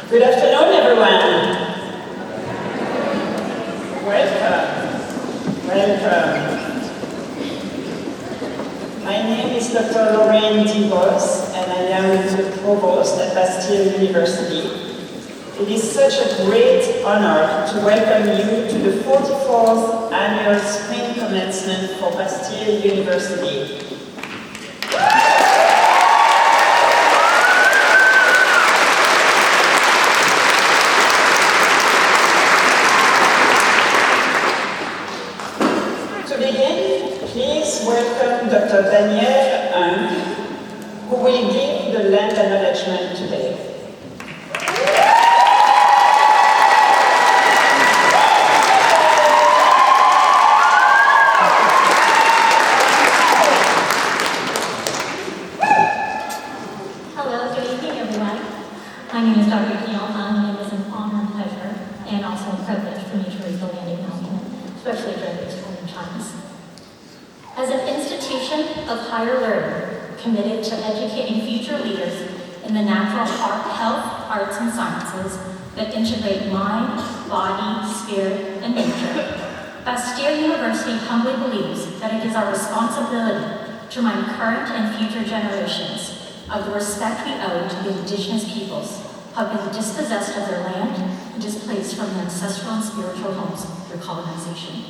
Good afternoon, everyone. Welcome. My name is Dr. Lorraine Divos, and I am the Provost at Bastyr University. It is such a great honor to welcome you to the 44th Annual Spring Commencement for Bastyr University. Welcome Dr. Daniel, who will give the land acknowledgement today. Hello, good evening, everyone. My name is Dr. Keynote, and it is an honor and pleasure, and also a privilege for me to read the land acknowledgement, especially during these trying times. As an institution of higher learning committed to educating future leaders in the natural health, arts, and sciences that integrate mind, body, spirit, and nature, Bastyr University humbly believes that it is our responsibility to remind current and future generations of the respect we owe to the indigenous peoples who have been dispossessed of their land and displaced from their ancestral and spiritual homes through colonization.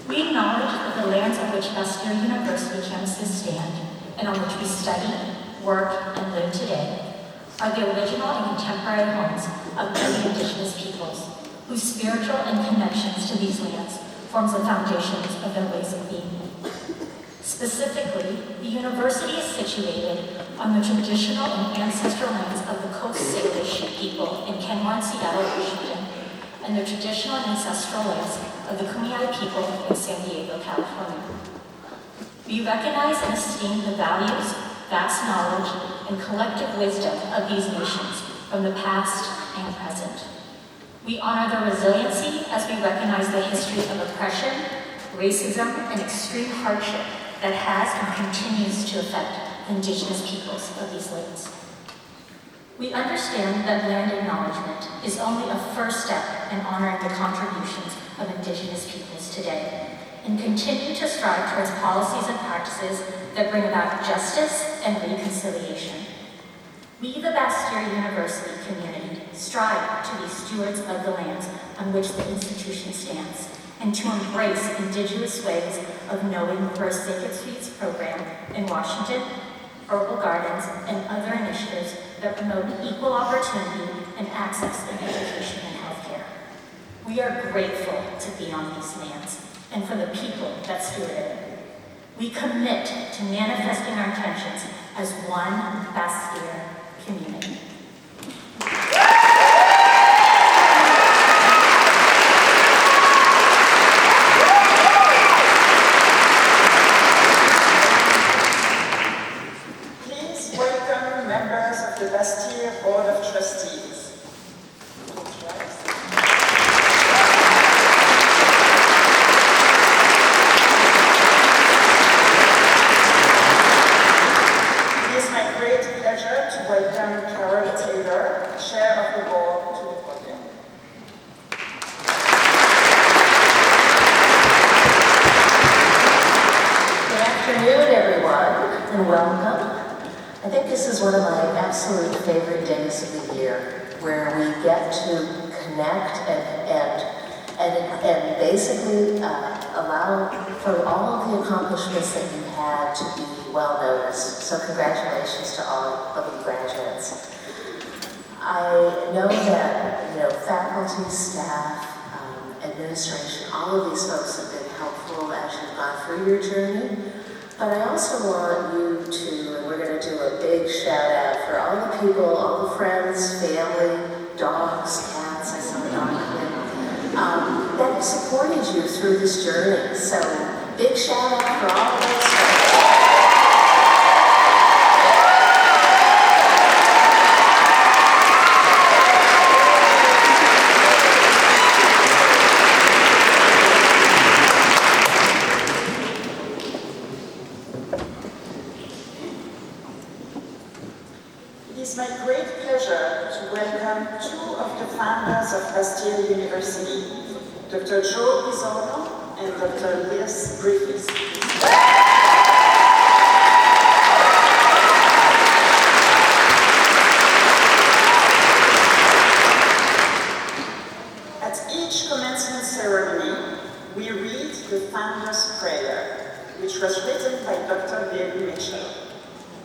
We acknowledge that the lands on which Bastyr University campuses stand and on which we study, work, and live today are the original and contemporary homes of many indigenous peoples, whose spiritual and connections to these lands forms the foundations of their ways of being. Specifically, the university is situated on the traditional and ancestral lands of the Coast Salish people in Kenmore and Seattle, Washington, and the traditional and ancestral lands of the Kumeyaay people in San Diego, California. We recognize and esteem the values, vast knowledge, and collective wisdom of these nations from the past and present. We honor their resiliency as we recognize the history of oppression, racism, and extreme hardship that has and continues to affect indigenous peoples of these lands. We understand that land acknowledgement is only a first step in honoring the contributions of indigenous peoples today, and continue to strive towards policies and practices that bring about justice and reconciliation. We, the Bastyr University community, strive to be stewards of the lands on which the institution stands, and to embrace indigenous ways of knowing through our Sacred Sweets program in Washington, herbal gardens, and other initiatives that promote equal opportunity and access in education and healthcare. We are grateful to be on these lands and for the people that steward it. We commit to manifesting our intentions as one Bastyr community. The Bastyr Board of Trustees. It is my great pleasure to welcome Carol Taylor, Chair of the Board, to the podium. Good afternoon, everyone, and welcome. I think this is one of my absolute favorite days of the year, where we get to connect and basically allow for all of the accomplishments that you had to be well noticed. So congratulations to all of the graduates. I know that faculty, staff, administration, all of these folks have been helpful as you've gone through your journey. But I also want you to, and we're going to do a big shout out for all the people, all the friends, family, dogs, cats, I saw a dog here, that have supported you through this journey. So big shout out for all of those folks. is my great pleasure to welcome two of the founders of Bastyr University, Dr. Joe Pizzorno and Dr. Liz Griffiths. At each commencement ceremony, we read the Founder's Prayer, which was written by Dr. Bachelor.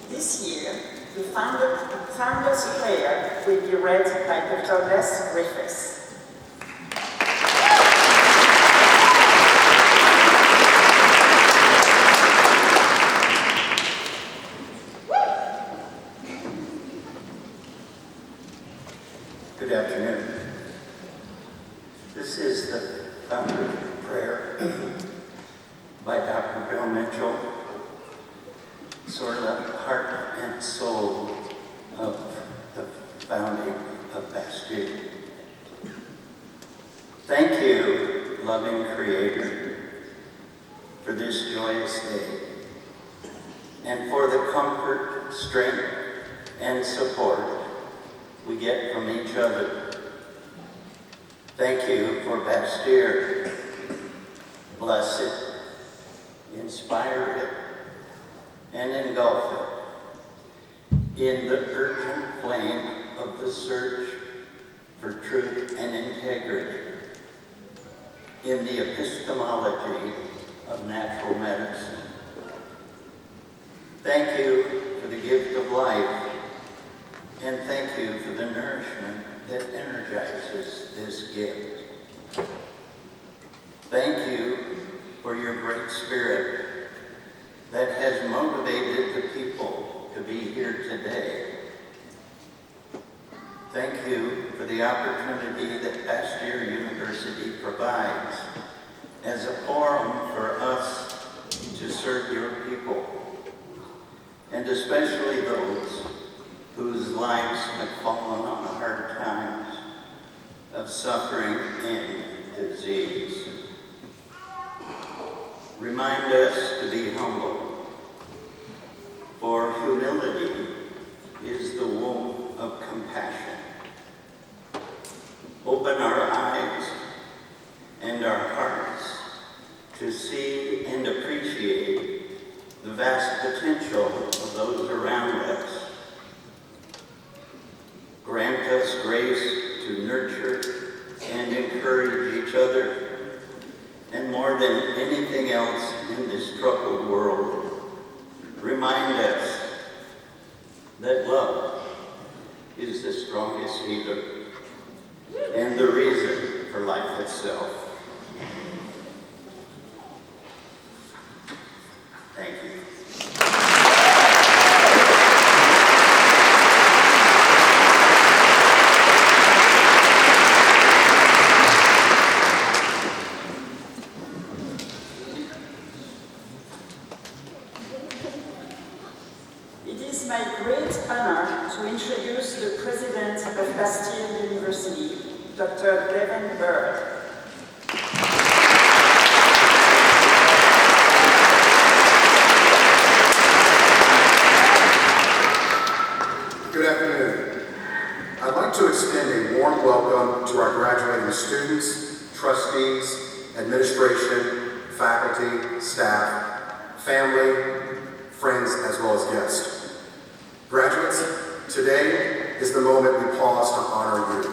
This year, the Founder's Prayer will be read by Dr. Liz Griffiths. Good afternoon. This is the Founder's Prayer by Dr. Bill Mitchell, sort of the heart and soul of the founding of Bastyr. Thank you, loving Creator, for this joyous day, and for the comfort, strength, and support we get from each other. Thank you for Bastyr. Bless it, inspire it, and engulf it in the urgent flame of the search for truth and integrity, in the epistemology of natural medicine. Thank you for the gift of life, and thank you for the nourishment that energizes this gift. Thank you for your great spirit that has motivated the people to be here today. Thank you for the opportunity that Bastyr University provides as a forum for us to serve your people, and especially those whose lives have fallen on the hard times of suffering and disease. Remind us to be humble, for humility is the womb of compassion. Open our eyes and our hearts to see and appreciate the vast potential of those around us. Grant us grace to nurture and encourage each other, and more than anything else in this troubled world, remind us that love is the strongest healer and the reason for life itself. Thank you. It is my great honor to introduce the President of Bastyr University, Dr. Devin Bird. Good afternoon. I'd like to extend a warm welcome to our graduating students, trustees, administration, faculty, staff, family, friends, as well as guests. Graduates, today is the moment we pause to honor you.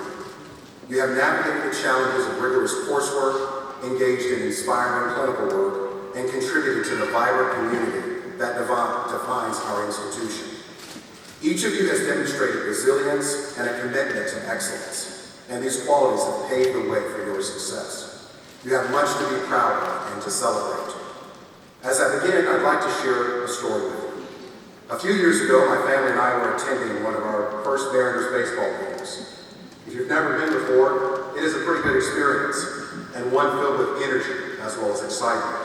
You have navigated the challenges of rigorous coursework, engaged in inspiring clinical work, and contributed to the vibrant community that defines our institution. Each of you has demonstrated resilience and a commitment to excellence, and these qualities have paved the way for your success. You have much to be proud of and to celebrate. As I begin, I'd like to share a story with you. A few years ago, my family and I were attending one of our first Mariners baseball games. If you've never been before, it is a pretty good experience, and one filled with energy as well as excitement.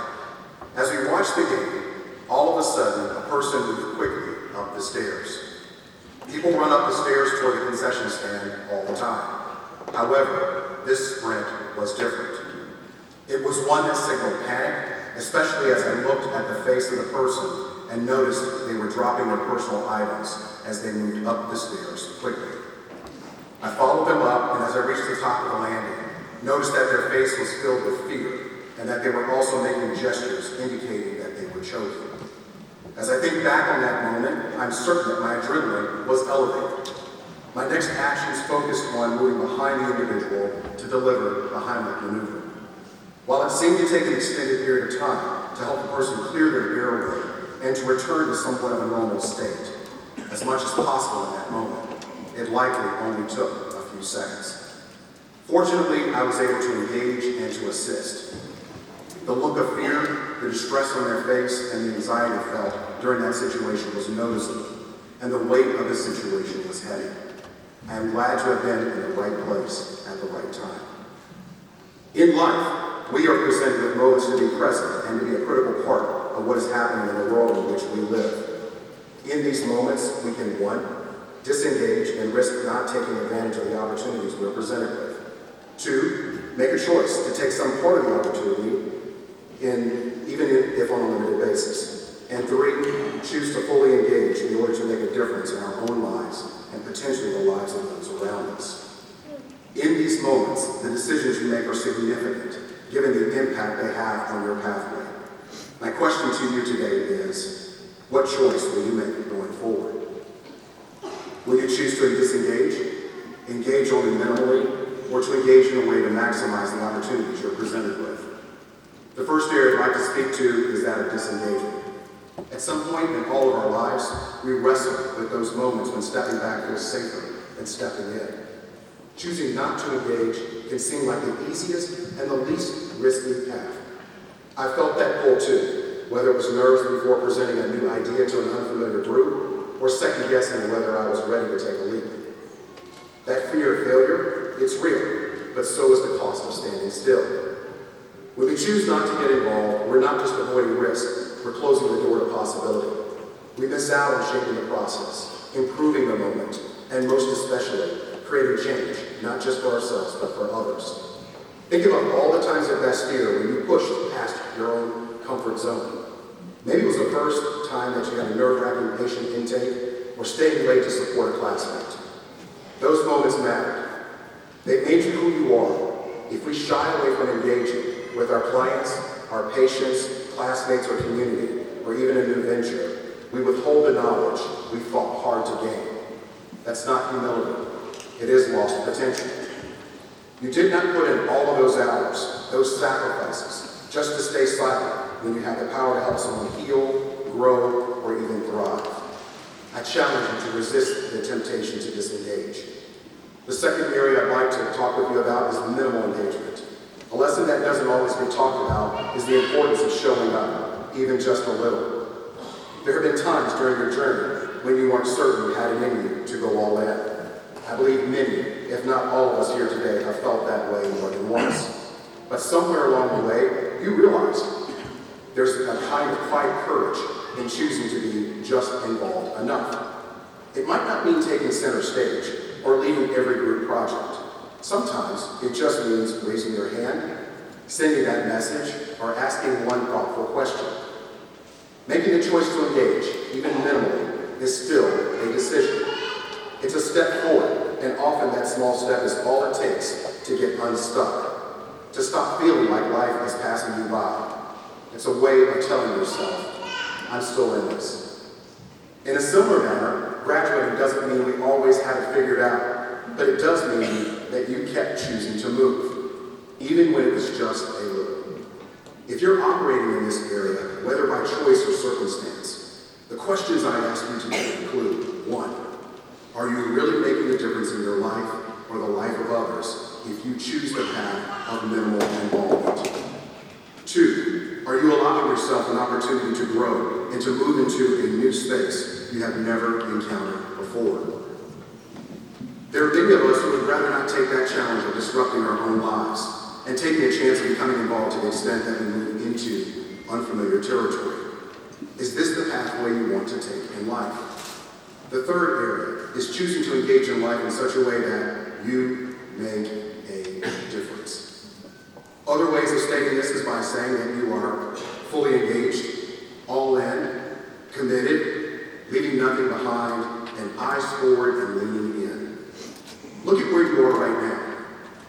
As we watched the game, all of a sudden, a person moved quickly up the stairs. People run up the stairs toward the concession stand all the time. However, this sprint was different. It was one that signaled panic, especially as I looked at the face of the person and noticed they were dropping their personal items as they moved up the stairs quickly. I followed them up, and as I reached the top of the landing, noticed that their face was filled with fear, and that they were also making gestures indicating that they were chosen. As I think back on that moment, I'm certain that my adrenaline was elevated. My next actions focused on moving behind the individual to deliver the Heimlich maneuver. While it seemed to take an extended period of time to help the person clear their airway and to return to somewhat of a normal state, as much as possible in that moment, it likely only took a few seconds. Fortunately, I was able to engage and to assist. The look of fear, the distress on their face, and the anxiety felt during that situation was noticeable, and the weight of the situation was heavy. I am glad to have been in the right place at the right time. In life, we are presented with moments to be present and to be a critical part of what is happening in the world in which we live. In these moments, we can, 1, disengage and risk not taking advantage of the opportunities we're presented with. 2, make a choice to take some part of the opportunity, even if on a limited basis. And 3, choose to fully engage in order to make a difference in our own lives and potentially the lives of those around us. In these moments, the decisions you make are significant, given the impact they have on your pathway. My question to you today is, what choice will you make going forward? Will you choose to disengage, engage only minimally, or to engage in a way to maximize the opportunities you're presented with? The first area I'd like to speak to is that of disengagement. At some point in all of our lives, we wrestle with those moments when stepping back feels safer than stepping in. Choosing not to engage can seem like the easiest and the least risky path. I felt that pull too, whether it was nerves before presenting a new idea to an unfamiliar group, or second guessing whether I was ready to take a leap. That fear of failure, it's real, but so is the cost of standing still. When we choose not to get involved, we're not just avoiding risk, we're closing the door to possibility. We miss out on shaping the process, improving the moment, and most especially, creating change, not just for ourselves, but for others. Think about all the times at Bastyr when you pushed past your own comfort zone. Maybe it was the first time that you had a nerve-wracking patient intake, or staying late to support a classmate. Those moments mattered. They made you who you are. If we shy away from engaging with our clients, our patients, classmates, or community, or even a new venture, we withhold the knowledge we fought hard to gain. That's not humility. It is lost potential. You did not put in all of those hours, those sacrifices, just to stay silent when you have the power to help someone heal, grow, or even thrive. I challenge you to resist the temptation to disengage. The second area I'd like to talk with you about is minimal engagement. A lesson that doesn't always get talked about is the importance of showing up, even just a little. There have been times during your journey when you weren't certain you had it in you to go all in. I believe many, if not all of us here today, have felt that way more than once. But somewhere along the way, you realize there's a kind of quiet courage in choosing to be just involved enough. It might not mean taking center stage or leading every group project. Sometimes it just means raising your hand, sending that message, or asking one thoughtful question. Making the choice to engage, even minimally, is still a decision. It's a step forward, and often that small step is all it takes to get unstuck, to stop feeling like life is passing you by. It's a way of telling yourself, I'm still in this. In a similar manner, graduating doesn't mean we always have it figured out, but it does mean that you kept choosing to move, even when it was just a little. If you're operating in this area, whether by choice or circumstance, the questions I ask you today include: 1, are you really making a difference in your life or the life of others if you choose the path of minimal involvement? 2, are you allowing yourself an opportunity to grow and to move into a new space you have never encountered before? There are many of us who would rather not take that challenge of disrupting our own lives and taking a chance of becoming involved to the extent that we move into unfamiliar territory. Is this the pathway you want to take in life? The third area is choosing to engage in life in such a way that you make a difference. Other ways of stating this is by saying that you are fully engaged, all in, committed, leaving nothing behind, and eyes forward and leaning in. Look at where you are right now.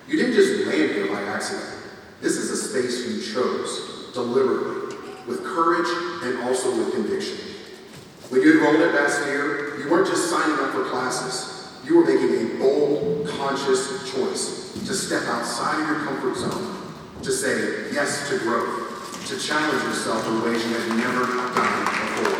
You didn't just land here by accident. This is a space you chose, deliberately, with courage and also with conviction. When you enrolled at Bastyr, you weren't just signing up for classes. You were making a bold, conscious choice to step outside of your comfort zone, to say yes to growth, to challenge yourself in ways you had never done before.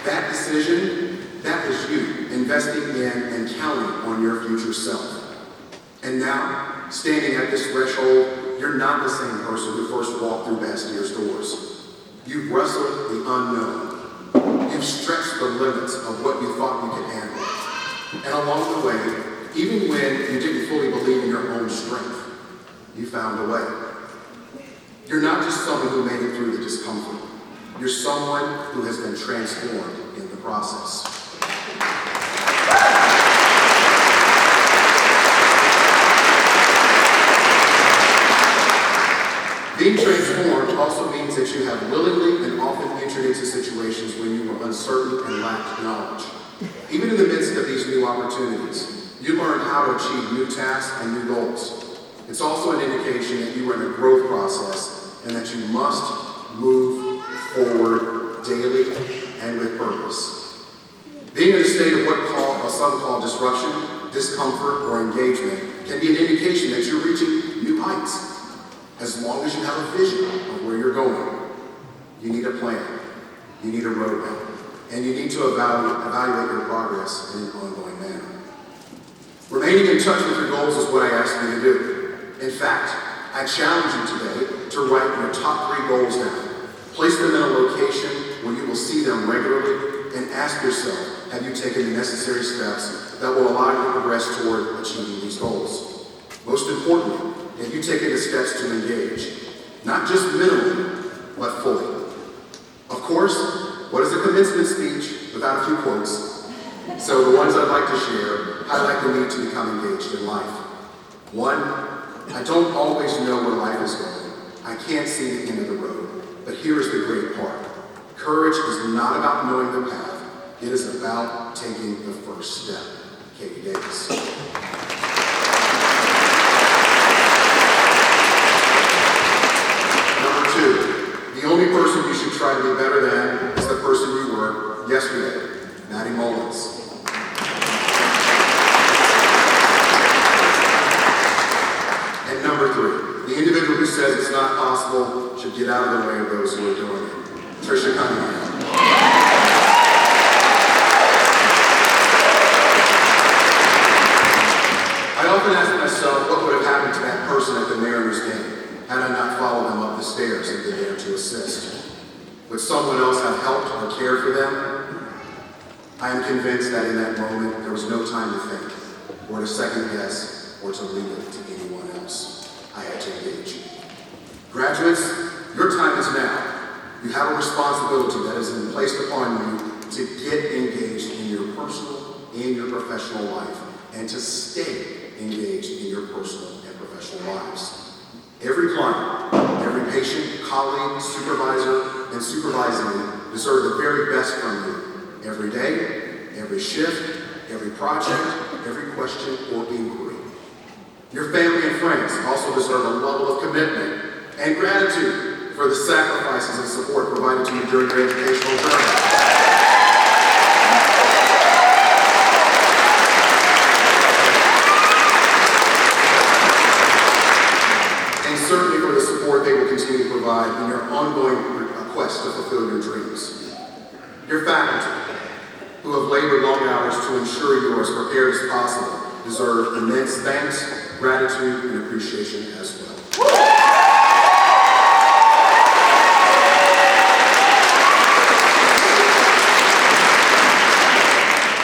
That decision, that was you investing in and counting on your future self. And now, standing at this threshold, you're not the same person who first walked through Bastyr's doors. You've wrestled the unknown. You've stretched the limits of what you thought you could handle. And along the way, even when you didn't fully believe in your own strength, you found a way. You're not just someone who made it through the discomfort. You're someone who has been transformed in the process. Being transformed also means that you have willingly and often entered into situations when you were uncertain and lacked knowledge. Even in the midst of these new opportunities, you learned how to achieve new tasks and new goals. It's also an indication that you are in a growth process and that you must move forward daily and with purpose. Being in a state of what some call disruption, discomfort, or engagement can be an indication that you're reaching new heights. As long as you have a vision of where you're going, you need a plan, you need a roadmap, and you need to evaluate your progress in an ongoing manner. Remaining in touch with your goals is what I ask you to do. In fact, I challenge you today to write your top 3 goals down. Place them in a location where you will see them regularly, and ask yourself, have you taken the necessary steps that will allow you to progress toward achieving these goals? Most importantly, have you taken the steps to engage? Not just minimally, but fully. Of course, what is a commencement speech without a few quotes? So the ones I'd like to share highlight the need to become engaged in life. 1, I don't always know where life is going. I can't see the end of the road. But here is the great part. Courage is not about knowing the path. It is about taking the first step. Katie Davis. Number 2, the only person you should try to be better than is the person you were yesterday, Maddie Mullins. And number 3, the individual who says it's not possible should get out of the way of those who are doing it. Tricia Cunningham. I often ask myself what would have happened to that person at the Mariners game had I not followed them up the stairs and been there to assist. Would someone else have helped or cared for them? I am convinced that in that moment there was no time to think, or to second guess, or to leave it to anyone else. I had to engage. Graduates, your time is now. You have a responsibility that has been placed upon you to get engaged in your personal and your professional life, and to stay engaged in your personal and professional lives. Every client, every patient, colleague, supervisor, and supervisee deserve the very best from you every day, every shift, every project, every question or inquiry. Your family and friends also deserve a level of commitment and gratitude for the sacrifices and support provided to you during your educational journey. Certainly for the support they will continue to provide in your ongoing quest to fulfill your dreams. Your faculty, who have labored long hours to ensure you are as prepared as possible, deserve immense thanks, gratitude, and appreciation as well.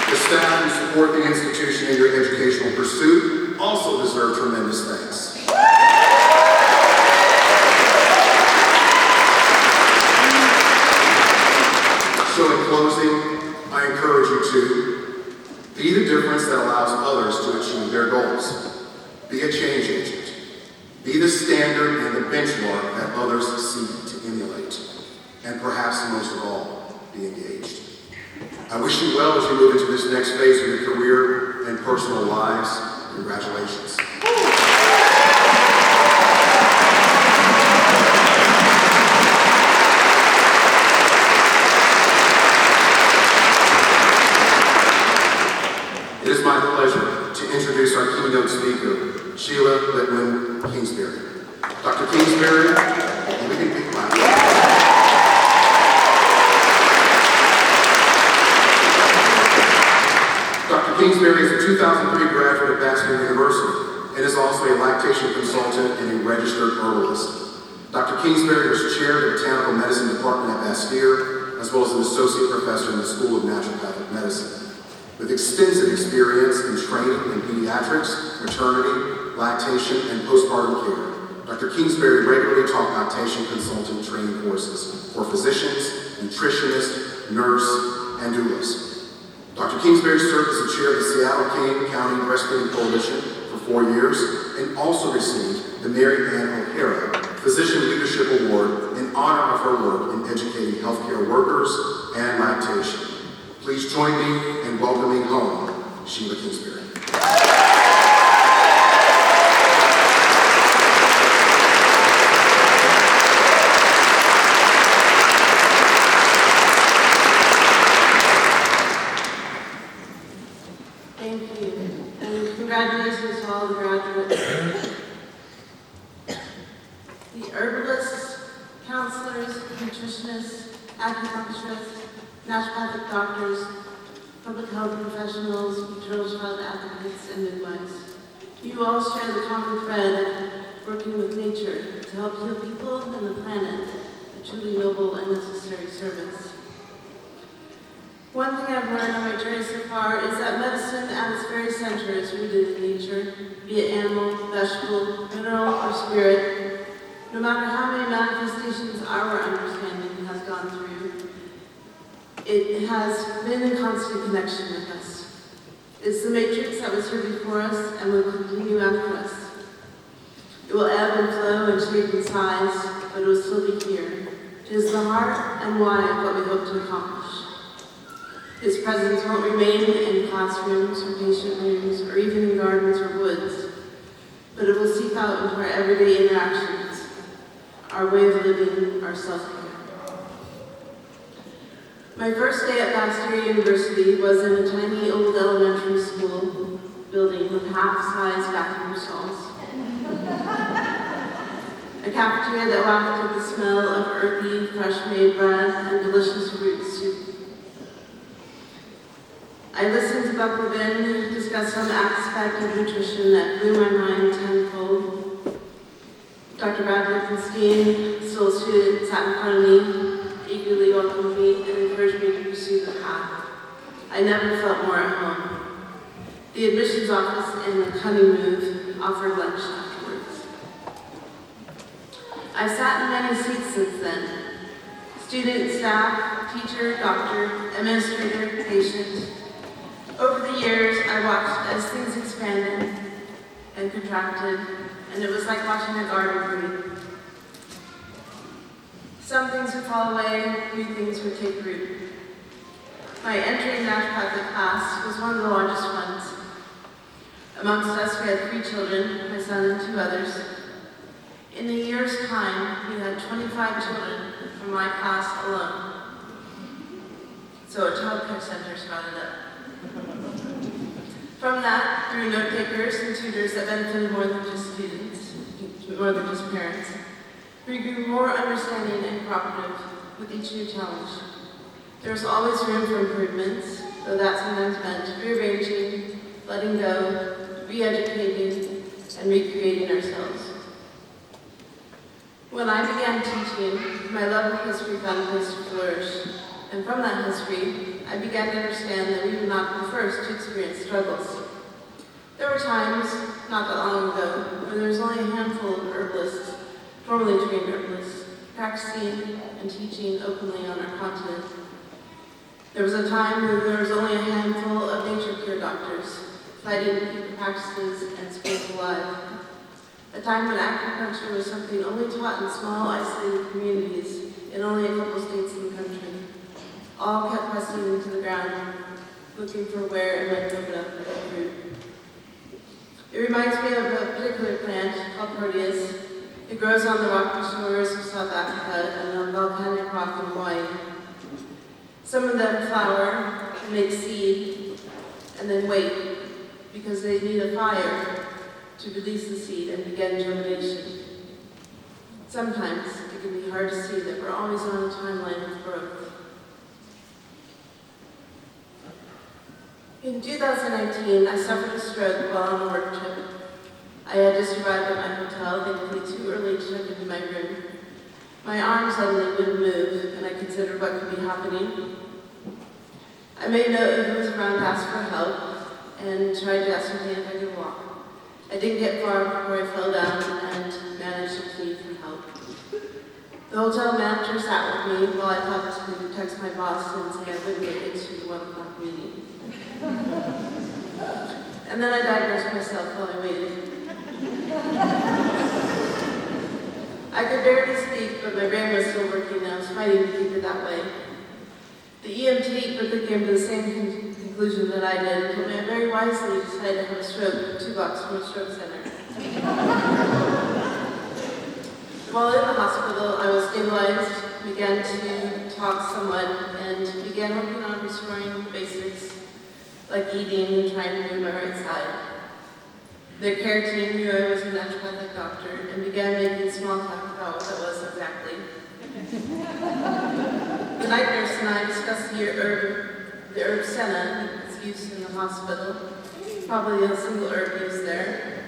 The staff who support the institution in your educational pursuit also deserve tremendous thanks. So in closing, I encourage you to be the difference that allows others to achieve their goals. standard and the benchmark that others seek to emulate, and perhaps most of all, be engaged. I wish you well as you move into this next phase of your career and personal lives. Congratulations. It is my pleasure to introduce our keynote speaker, Sheila Litwin Kingsbury. Dr. Kingsbury, and we can pick loud. Dr. Kingsbury is a 2003 graduate of Bastyr University and is also a lactation consultant and a registered herbalist. Dr. Kingsbury was chair of the Botanical Medicine Department at Bastyr, as well as an associate professor in the School of Naturopathic Medicine. With extensive experience in training in pediatrics, maternity, lactation, and postpartum care, Dr. Kingsbury regularly taught lactation consultant training courses for physicians, nutritionists, nurse, and doulas. Dr. Kingsbury served as the chair of the Seattle-King County Breastfeeding Coalition for 4 years and also received the Mary Ann O'Hara Physician Leadership Award in honor of her work in educating healthcare workers and lactation. Please join me in welcoming home Sheila Kingsbury. Thank you, and congratulations to all the graduates. The herbalists, counselors, nutritionists, acupuncturists, naturopathic doctors, public health professionals, maternal child advocates, and midwives. You all share the common thread of working with nature to help heal people and the planet, a truly noble and necessary service. One thing I've learned on my journey so far is that medicine at its very center is rooted in nature, be it animal, vegetable, mineral, or spirit. No matter how many manifestations our understanding has gone through, it has been in constant connection with us. It's the matrix that was here before us and will continue after us. It will ebb and flow and shape and size, but it will still be here. It is the heart and why of what we hope to accomplish. Its presence won't remain in classrooms or patient rooms or even in gardens or woods, but it will seep out into our everyday interactions, our way of living, our self-care. My first day at Bastyr University was in a tiny old elementary school building with half-size bathroom stalls. A cafeteria that wafted the smell of earthy, fresh-made bread and delicious root soup. I listened to Buck Levin discuss some aspect of nutrition that blew my mind tenfold. Dr. Bradley, still a student, sat in front of me, eagerly welcomed me and encouraged me to pursue the path. I never felt more at home. The admissions office in the cunning move offered lunch afterwards. I've sat in many seats since then. Student, staff, teacher, doctor, administrator, patient. Over the years, I watched as things expanded and contracted, and it was like watching a garden breathe. Some things would fall away, new things would take root. My entry in naturopathic class was one of the largest ones. Amongst us, we had 3 children, my son and 2 others. In a year's time, we had 25 children from my class alone. So a child care center started up. From that, through note takers and tutors that benefited more than just students, more than just parents, we grew more understanding and cooperative with each new challenge. There was always room for improvements, though that sometimes meant rearranging, letting go, re-educating, and recreating ourselves. When I began teaching, my love of history found a place to flourish, and from that history, I began to understand that we were not the first to experience struggles. There were times, not that long ago, when there was only a handful of herbalists, formally trained herbalists, practicing and teaching openly on our continent. There was a time when there was only a handful of nature cure doctors, fighting to keep the practices and schools alive. a time when acupuncture was something only taught in small, isolated communities in only a couple states in the country. All kept pressing into the ground, looking for where it might open up and take root. It reminds me of a particular plant called Proteus. It grows on the rocky shores of South Africa and on volcanic rock in Hawaii. Some of them flower, make seed, and then wait, because they need a fire to release the seed and begin germination. Sometimes it can be hard to see that we're always on a timeline of growth. In 2019, I suffered a stroke while on a work trip. I had just arrived at my hotel, thankfully too early to check into my room. My arm suddenly wouldn't move, and I considered what could be happening. I made note of who was around to ask for help, and tried to ascertain if I could walk. I didn't get far before I fell down and managed to plead for help. The hotel manager sat with me while I talked to text my boss and say I wouldn't make it to the 1 o'clock meeting. And then I diagnosed myself while I waited. I could barely speak, but my brain was still working and I was fighting to keep it that way. The EMT quickly came to the same conclusion that I did and told me I very wisely decided to have a stroke 2 blocks from a stroke center. While in the hospital, I was stabilized, began to talk somewhat, and began working on restoring basics like eating and trying to move my right side. The care team knew I was a naturopathic doctor and began making small talk about what that was exactly. The night nurse and I discussed the herb senna, its use in the hospital, probably a single herb used there.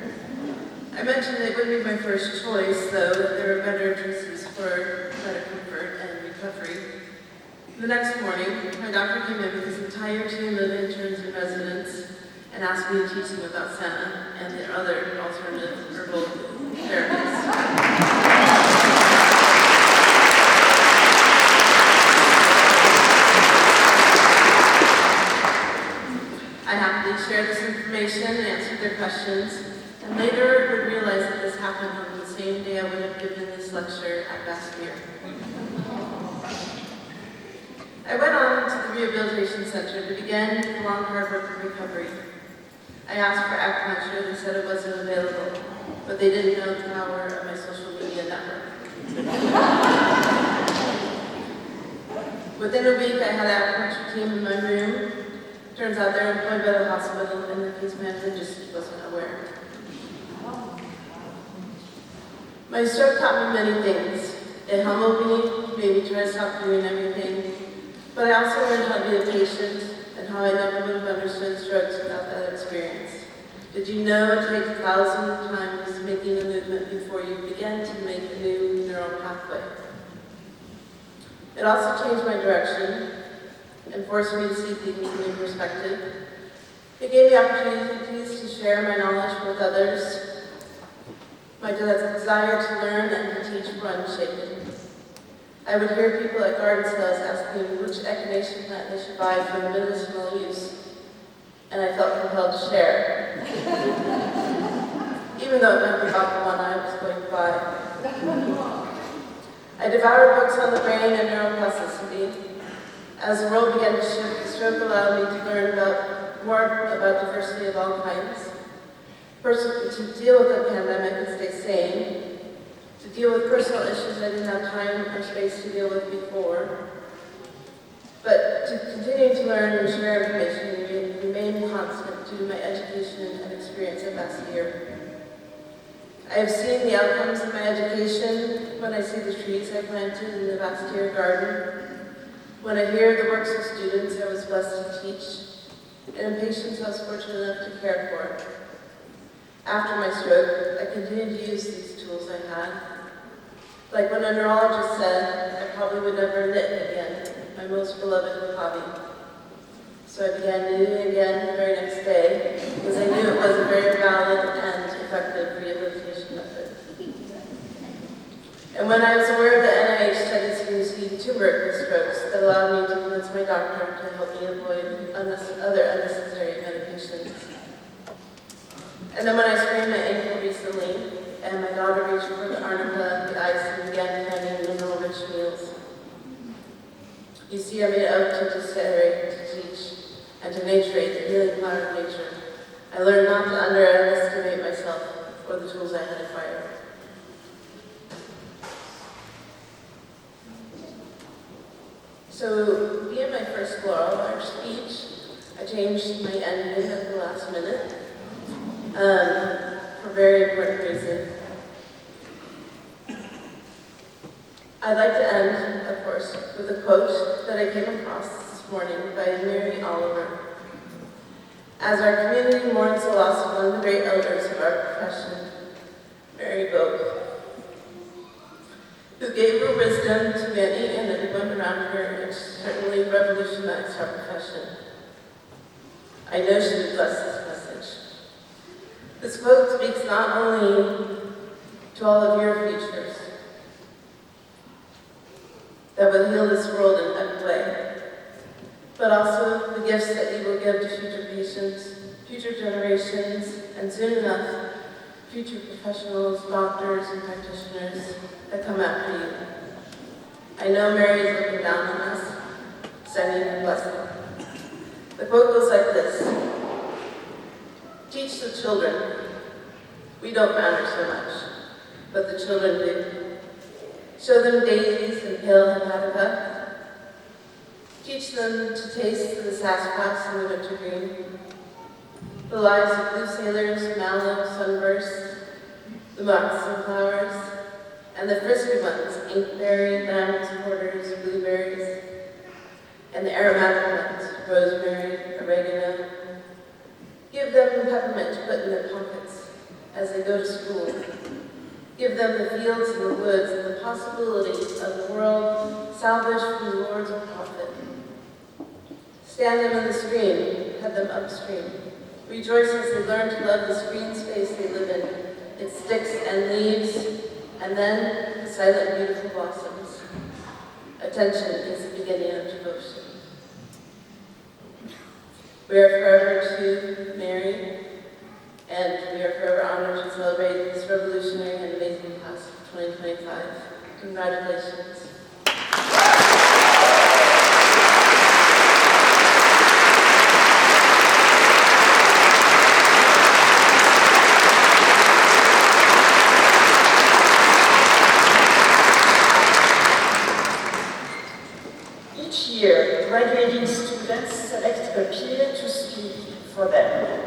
I mentioned it wouldn't be my first choice, though, that there were better choices for better comfort and recovery. The next morning, my doctor came in with his entire team of interns and residents and asked me to teach them about senna and the other alternative herbal therapies. I happily shared this information and answered their questions, and later would realize that this happened on the same day I would have given this lecture at Bastyr. I went on to the rehabilitation center to begin the long hard work of recovery. I asked for acupuncture, they said it wasn't available, but they didn't know the power of my social media network. Within a week, I had an acupuncture team in my room. Turns out they're employed by the hospital, and the case manager just wasn't aware. My stroke taught me many things. It humbled me, made me try to stop doing everything, but I also learned how to be a patient and how I never would have understood strokes without that experience. Did you know it takes thousands of times making a movement before you begin to make a new neural pathway? It also changed my direction and forced me to see things in a new perspective. It gave me opportunities to share my knowledge with others. My desire to learn and to teach were unshaken. I would hear people at garden sales asking which echinacea plant they should buy for medicinal use, and I felt compelled to share, even though it might be about the one I was going to buy. I devoured books on the brain and neuroplasticity. As the world began to shift, the stroke allowed me to learn more about diversity of all kinds. First, to deal with the pandemic and stay sane, to deal with personal issues I didn't have time or space to deal with before, but to continue to learn and share information and remain constant due to my education and experience at Bastyr. I have seen the outcomes of my education when I see the trees I planted in the Bastyr garden, when I hear the works of students I was blessed to teach, and in patients I was fortunate enough to care for. After my stroke, I continued to use these tools I had. Like when a neurologist said, I probably would never knit again, my most beloved hobby. So I began knitting again the very next day, because I knew it was a very valid and effective rehabilitation method. And when I was aware of the NIH studies using turmeric with strokes, that allowed me to convince my doctor to help me avoid other unnecessary medications. And then when I sprained my ankle recently, and my daughter reached for the arnica, the ice, and began planning mineral-rich meals. You see, I made an oath to distillery, to teach, and to naturate the healing power of nature. I learned not to underestimate myself or the tools I had acquired. So, being my first floral large speech, I changed my ending at the last minute for a very important reason. I'd like to end, of course, with a quote that I came across this morning by Mary Oliver. As our community mourns the loss of one of the great elders of our profession, Mary Bogue, who gave her wisdom to many and everyone around her and certainly revolutionized our profession. I know she would bless this message. This quote speaks not only to all of your futures that will heal this world in every way, but also the gifts that you will give to future patients, future generations, and soon enough, future professionals, doctors, and practitioners that come after you. I know Mary is looking down on us, sending her blessing. The quote goes like this: teach the children. We don't matter so much, but the children do. Show them daisies and pale hepatica. Teach them to taste the sassafras and the wintergreen. The lives of blue sailors, mallow, sunbursts, the moccasin flowers, and the frisky ones, inkberry, lambs, porters, blueberries, and the aromatic ones, rosemary, oregano. Give them peppermint to put in their pockets as they go to school. Give them the fields and the woods and the possibility of the world salvaged from the lords of profit. Stand them in the stream, head them upstream. Rejoice as they learn to love this green space they live in, its sticks and leaves, and then the silent, beautiful blossoms. Attention is the beginning of devotion. We are forever to Mary, and we are forever honored to celebrate this revolutionary and amazing class of 2025. Congratulations. Each year, graduating students select a peer to speak for them.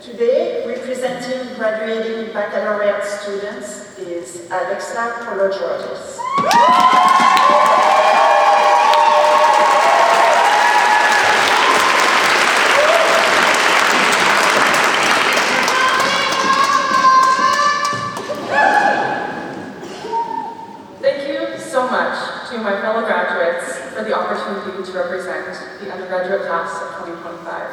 Today, representing graduating baccalaureate students is Alexa Polo-Georges. Thank you so much to my fellow graduates for the opportunity to represent the undergraduate class of 2025.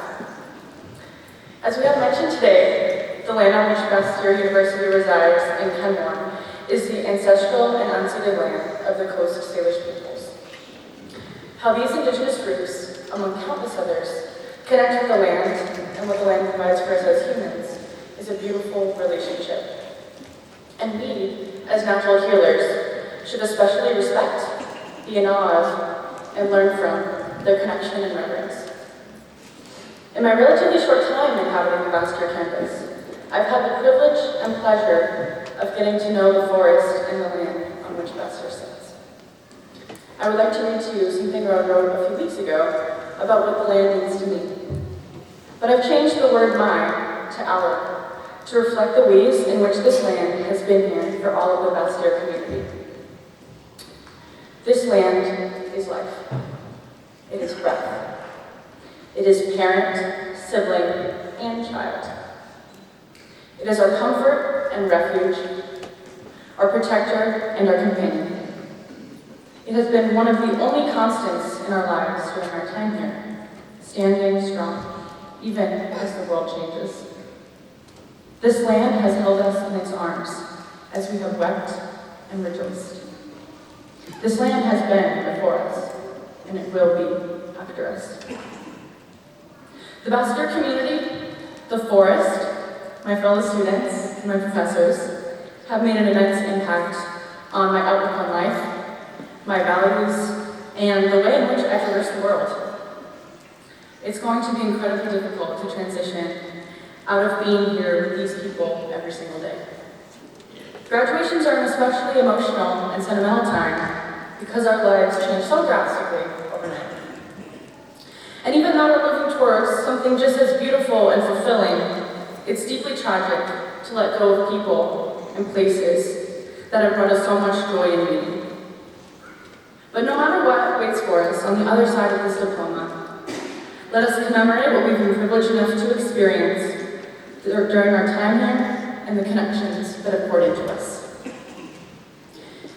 As we have mentioned today, the land on which Bastyr University resides in Kenmore is the ancestral and unceded land of the Coast Salish peoples. How these indigenous groups, among countless others, connect with the land and what the land provides for us as humans is a beautiful relationship. And we, as natural healers, should especially respect, be in awe of, and learn from their connection and reverence. In my relatively short time inhabiting the Bastyr campus, I've had the privilege and pleasure of getting to know the forest and the land on which Bastyr sits. I would like to read to you something I wrote a few weeks ago about what the land means to me. But I've changed the word my to our to reflect the ways in which this land has been here for all of the Bastyr community. This land is life. It is breath. It is parent, sibling, and child. It is our comfort and refuge, our protector and our companion. It has been one of the only constants in our lives during our time here, standing strong, even as the world changes. This land has held us in its arms as we have wept and rejoiced. This land has been before us, and it will be after us. The Bastyr community, the forest, my fellow students, and my professors have made an immense impact on my outlook on life, my values, and the way in which I traverse the world. It's going to be incredibly difficult to transition out of being here with these people every single day. Graduations are an especially emotional and sentimental time because our lives change so drastically overnight. And even though we're moving towards something just as beautiful and fulfilling, it's deeply tragic to let go of people and places that have brought us so much joy and meaning. But no matter what waits for us on the other side of this diploma, let us commemorate what we've been privileged enough to experience during our time here and the connections that have poured into us.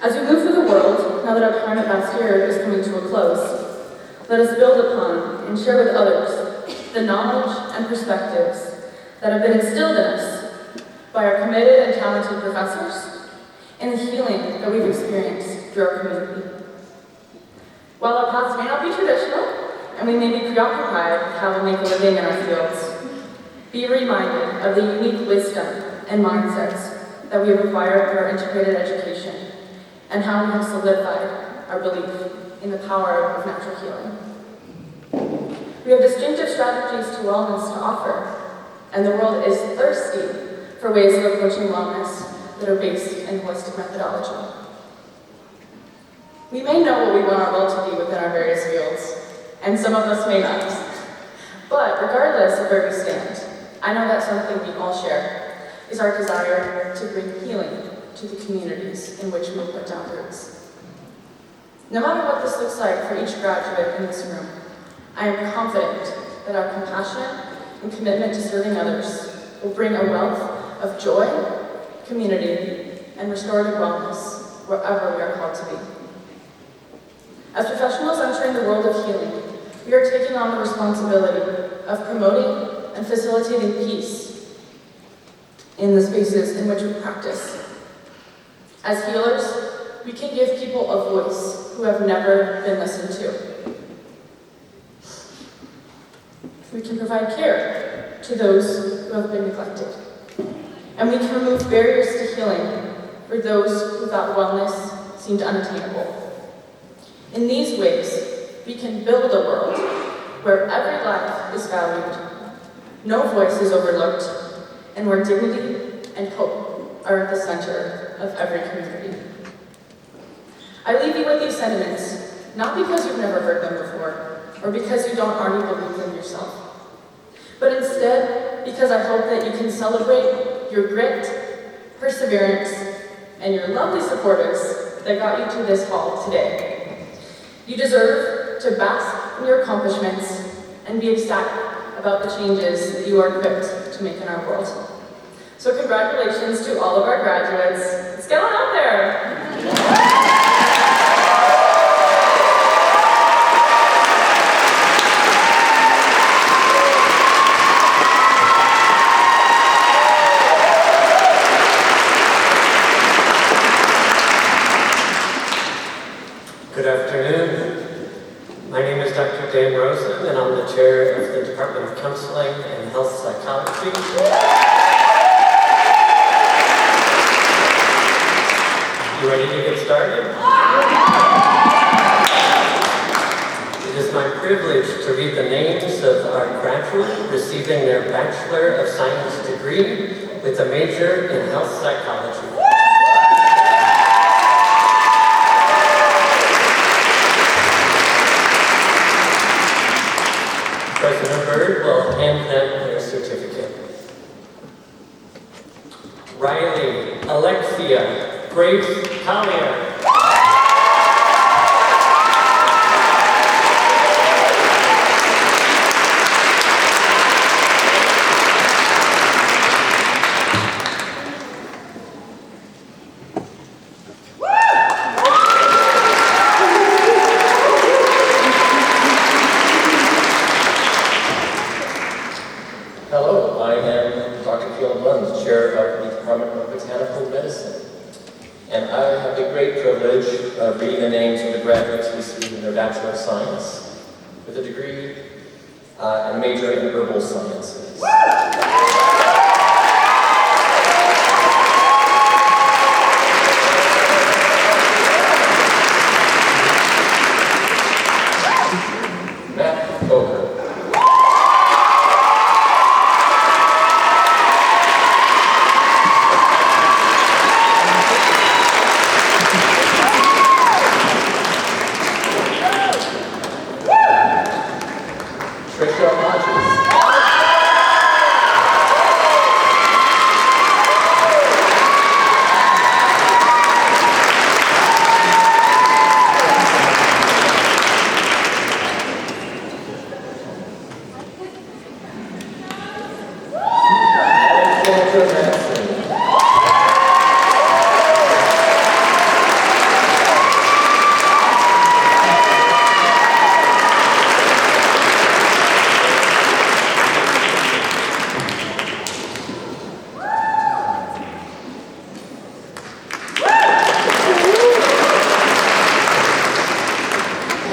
As we move through the world, now that our time at Bastyr is coming to a close, let us build upon and share with others the knowledge and perspectives that have been instilled in us by our committed and talented professors and the healing that we've experienced through our community. While our paths may not be traditional, and we may be preoccupied with how we make a living in our fields, be reminded of the unique wisdom and mindsets that we have acquired through our integrated education and how we have solidified our belief in the power of natural healing. We have distinctive strategies to wellness to offer, and the world is thirsty for ways of approaching wellness that are based in holistic methodology. We may know what we want our world to be within our various fields, and some of us may not. But regardless of where we stand, I know that something we all share is our desire to bring healing to the communities in which we put down roots. No matter what this looks like for each graduate in this room, I am confident that our compassion and commitment to serving others will bring a wealth of joy, community, and restorative wellness wherever we are called to be. As professionals entering the world of healing, we are taking on the responsibility of promoting and facilitating peace in the spaces in which we practice. As healers, we can give people a voice who have never been listened to. We can provide care to those who have been neglected. And we can remove barriers to healing for those who thought wellness seemed unattainable. In these ways, we can build a world where every life is valued, no voice is overlooked, and where dignity and hope are at the center of every community. I leave you with these sentiments, not because you've never heard them before, or because you don't already believe them yourself, but instead because I hope that you can celebrate your grit, perseverance, and your lovely supporters that got you to this hall today. You deserve to bask in your accomplishments and be ecstatic about the changes that you are equipped to make in our world. So congratulations to all of our graduates. Let's get on out there. Good afternoon. My name is Dr. Dan Rosen, and I'm the chair of the Department of Counseling and Health Psychology. You ready to get started? It is my privilege to read the names of our graduates receiving their Bachelor of Science degree with a major in health psychology. President Bird will hand them their certificate. Riley Alexia Grace Collier. Hello, I am Dr. Field Munns, Chair of the Department of Botanical Medicine. And I have the great privilege of reading the names of the graduates receiving their Bachelor of Science with a degree and a major in herbal sciences.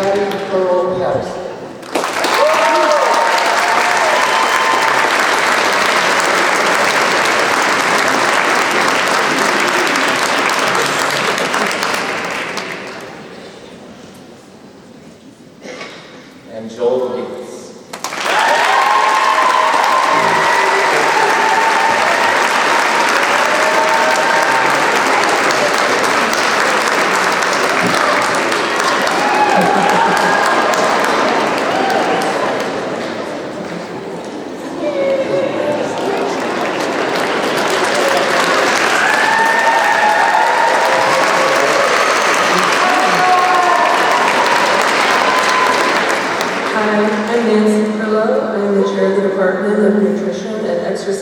Patty Pearl Patterson. And Joel Yates.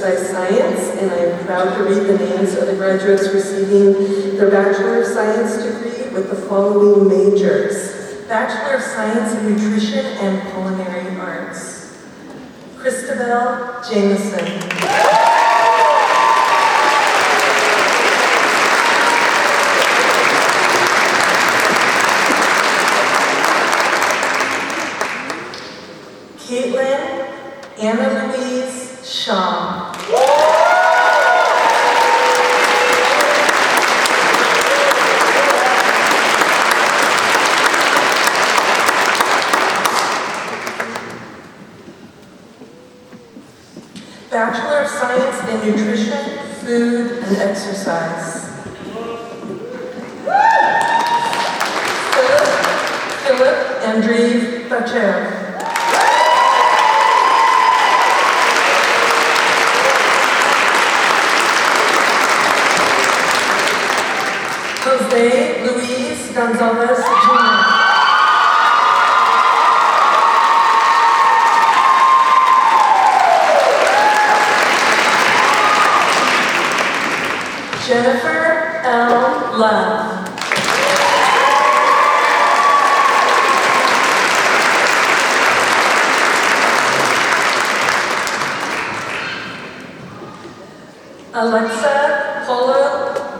Science, and I am proud to read the names of the graduates receiving their Bachelor of Science degree with the following majors: Bachelor of Science in Nutrition and Culinary Arts. Christabel Jameson. Caitlin Anna Louise Shaw. Bachelor of Science in Nutrition, Food, and Exercise. Philip Andreev Bachev. Jose Luis Gonzalez Jr. Jennifer L. Love. Alexa Polo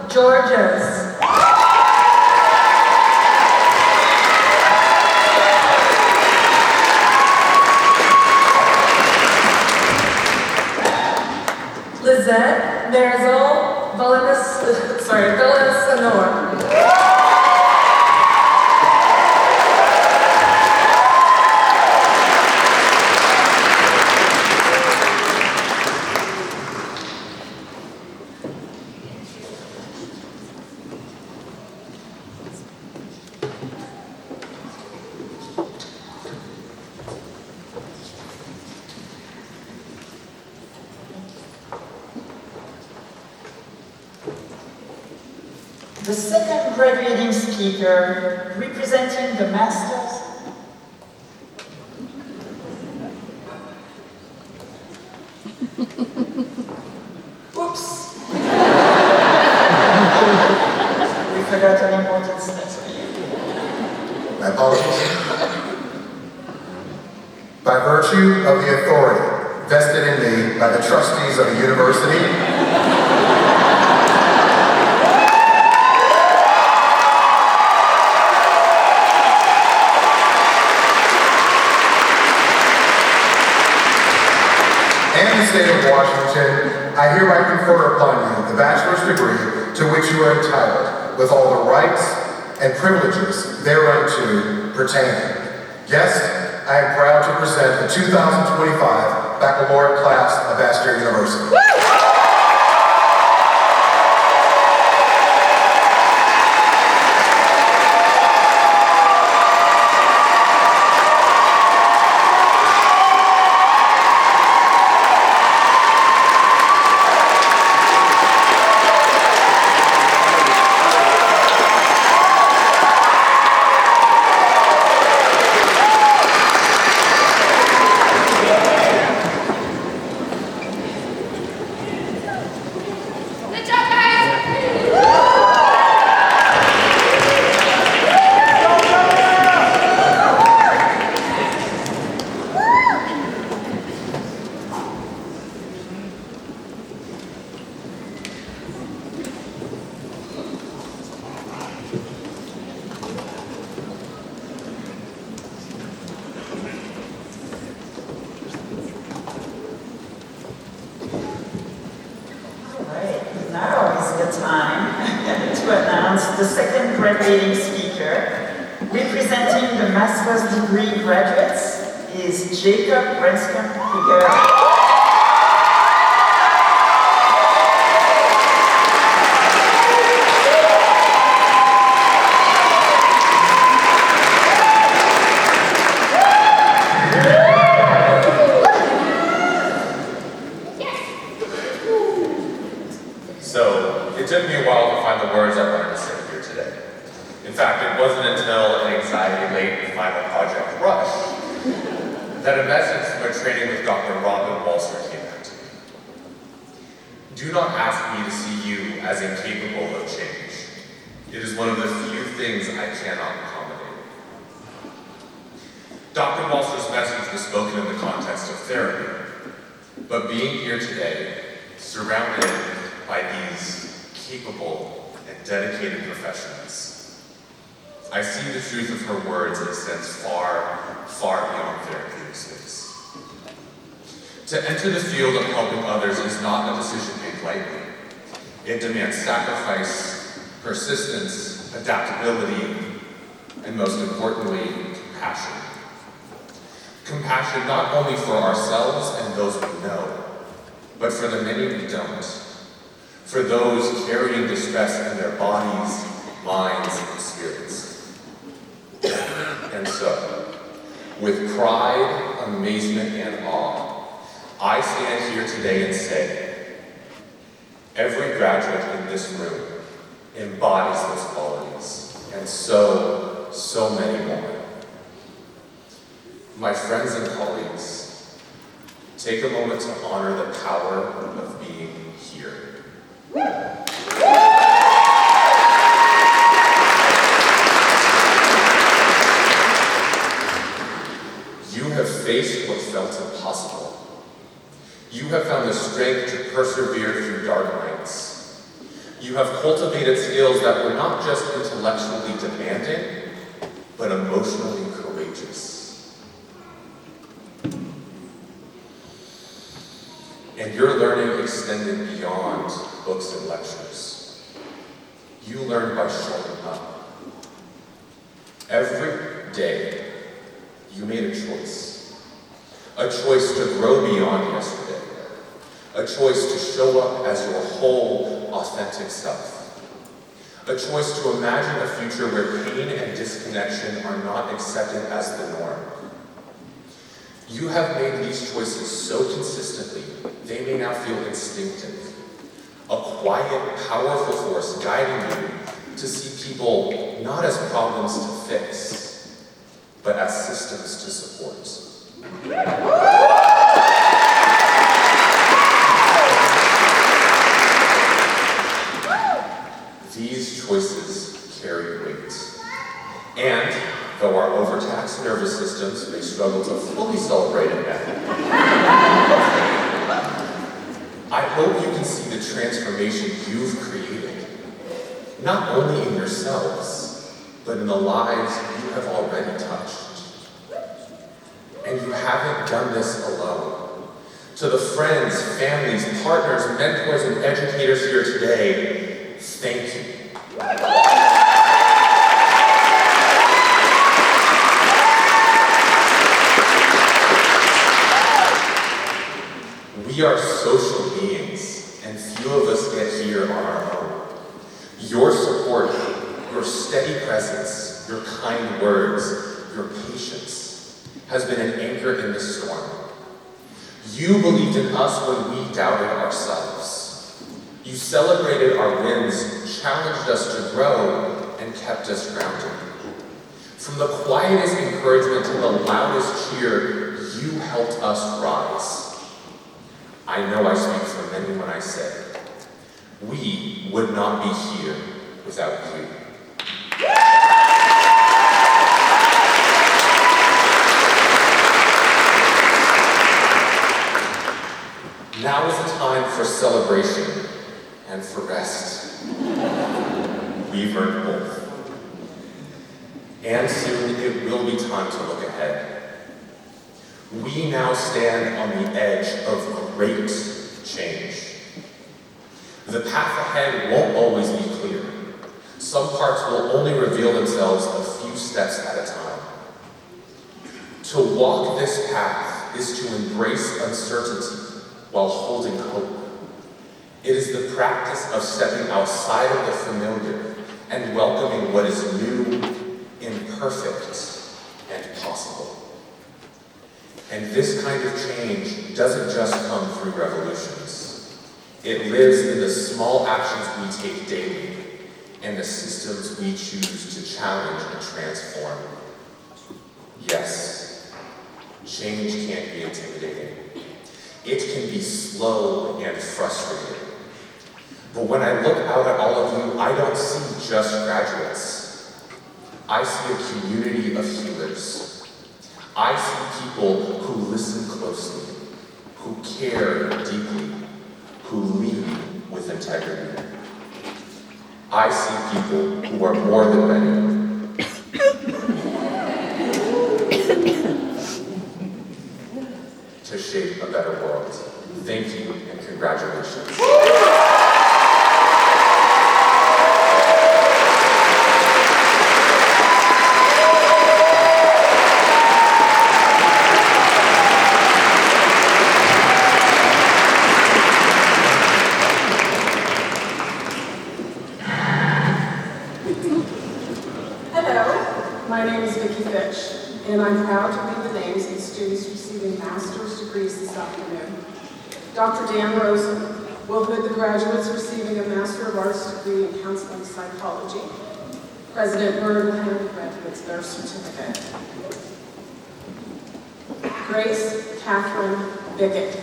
Georges. Lizette Marisol Villasenor. The second graduating speaker, representing the Masters. Oops! We forgot an important step. My apologies. By virtue of the authority vested in me by the trustees of the university, and the state of Washington, I hereby confer upon you the bachelor's degree to which you are entitled, with all the rights and privileges thereunto pertaining. Guest, I am proud to present the 2025 baccalaureate class of Bastyr University. graduating speaker. Representing the master's degree graduates is Jacob Renskamp-Figueroa. So, it took me a while to find the words I wanted to say here today. In fact, it wasn't until an anxiety-laden final project rush that a message from a training with Dr. Robin Bastyr came out to me. Do not ask me to see you as incapable of change. It is one of the few things I cannot accommodate. Dr. Bastyr's message was spoken in the context of therapy, but being here today, surrounded by these capable and dedicated professionals, I see the truth of her words extends far, far beyond therapeutic space. To enter the field of helping others is not a decision made lightly. It demands sacrifice, persistence, adaptability, and most importantly, compassion. Compassion not only for ourselves and those we know, but for the many we don't. For those carrying distress in their bodies, minds, and spirits. And so, with pride, amazement, and awe, I stand here today and say, every graduate in this room embodies those qualities, and so many more. My friends and colleagues, take a moment to honor the power of being here. You have faced what felt impossible. You have found the strength to persevere through dark nights. You have cultivated skills that were not just intellectually demanding, but emotionally courageous. And your learning extended beyond books and lectures. You learned by showing up. Every day, you made a choice. A choice to grow beyond yesterday. A choice to show up as your whole, authentic self. A choice to imagine a future where pain and disconnection are not accepted as the norm. You have made these choices so consistently, they may now feel instinctive. A quiet, powerful force guiding you to see people not as problems to fix, but as systems to support. These choices carry weight. And though our overtaxed nervous systems may struggle to fully celebrate it now, I hope you can see the transformation you've created, not only in yourselves, but in the lives you have already touched. And you haven't done this alone. To the friends, families, partners, mentors, and educators here today, thank you. We are social beings, and few of us get here on our own. Your support, your steady presence, your kind words, your patience has been an anchor in the storm. You believed in us when we doubted ourselves. You celebrated our wins, challenged us to grow, and kept us grounded. From the quietest encouragement to the loudest cheer, you helped us rise. I know I speak for many when I say, we would not be here without you. Now is the time for celebration and for rest. We've earned both. And soon it will be time to look ahead. We now stand on the edge of great change. The path ahead won't always be clear. Some parts will only reveal themselves a few steps at a time. To walk this path is to embrace uncertainty while holding hope. It is the practice of stepping outside of the familiar and welcoming what is new, imperfect, and possible. And this kind of change doesn't just come through revolutions. It lives in the small actions we take daily and the systems we choose to challenge and transform. Yes, change can be intimidating. It can be slow and frustrating. But when I look out at all of you, I don't see just graduates. I see a community of healers. I see people who listen closely, who care deeply, who lead with integrity. I see people who are more than ready to shape a better world. Thank you and congratulations. And I'm proud to read the names of the students receiving master's degrees this afternoon. Dr. Dan Rosen will hood the graduates receiving a Master of Arts degree in Counseling Psychology. President Byrd will hand the graduates their certificate. Grace Catherine Bickett.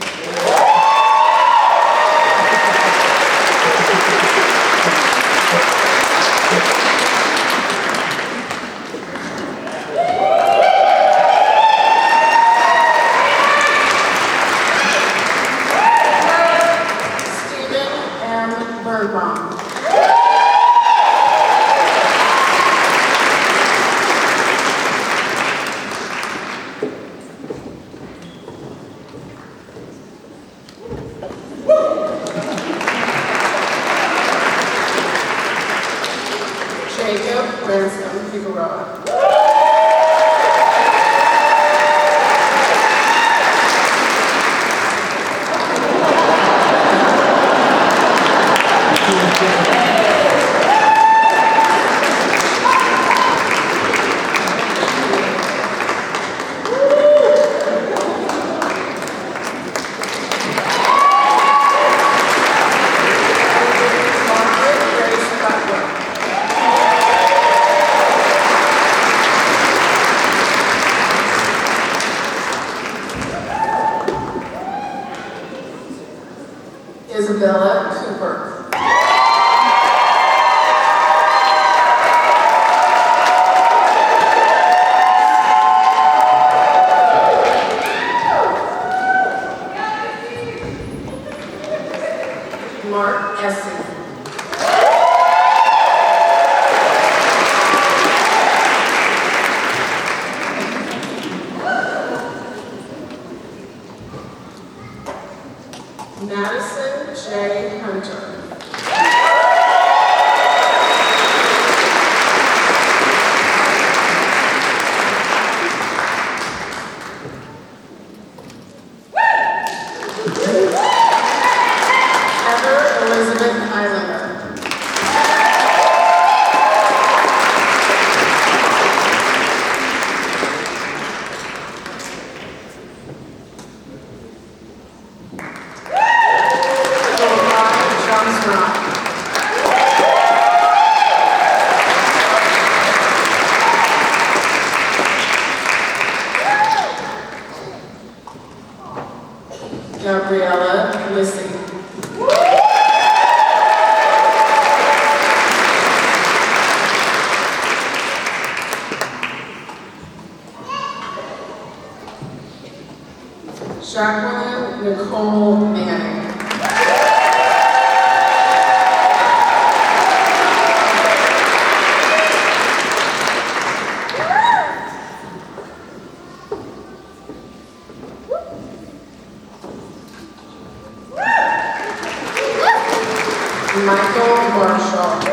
Michael Marshall.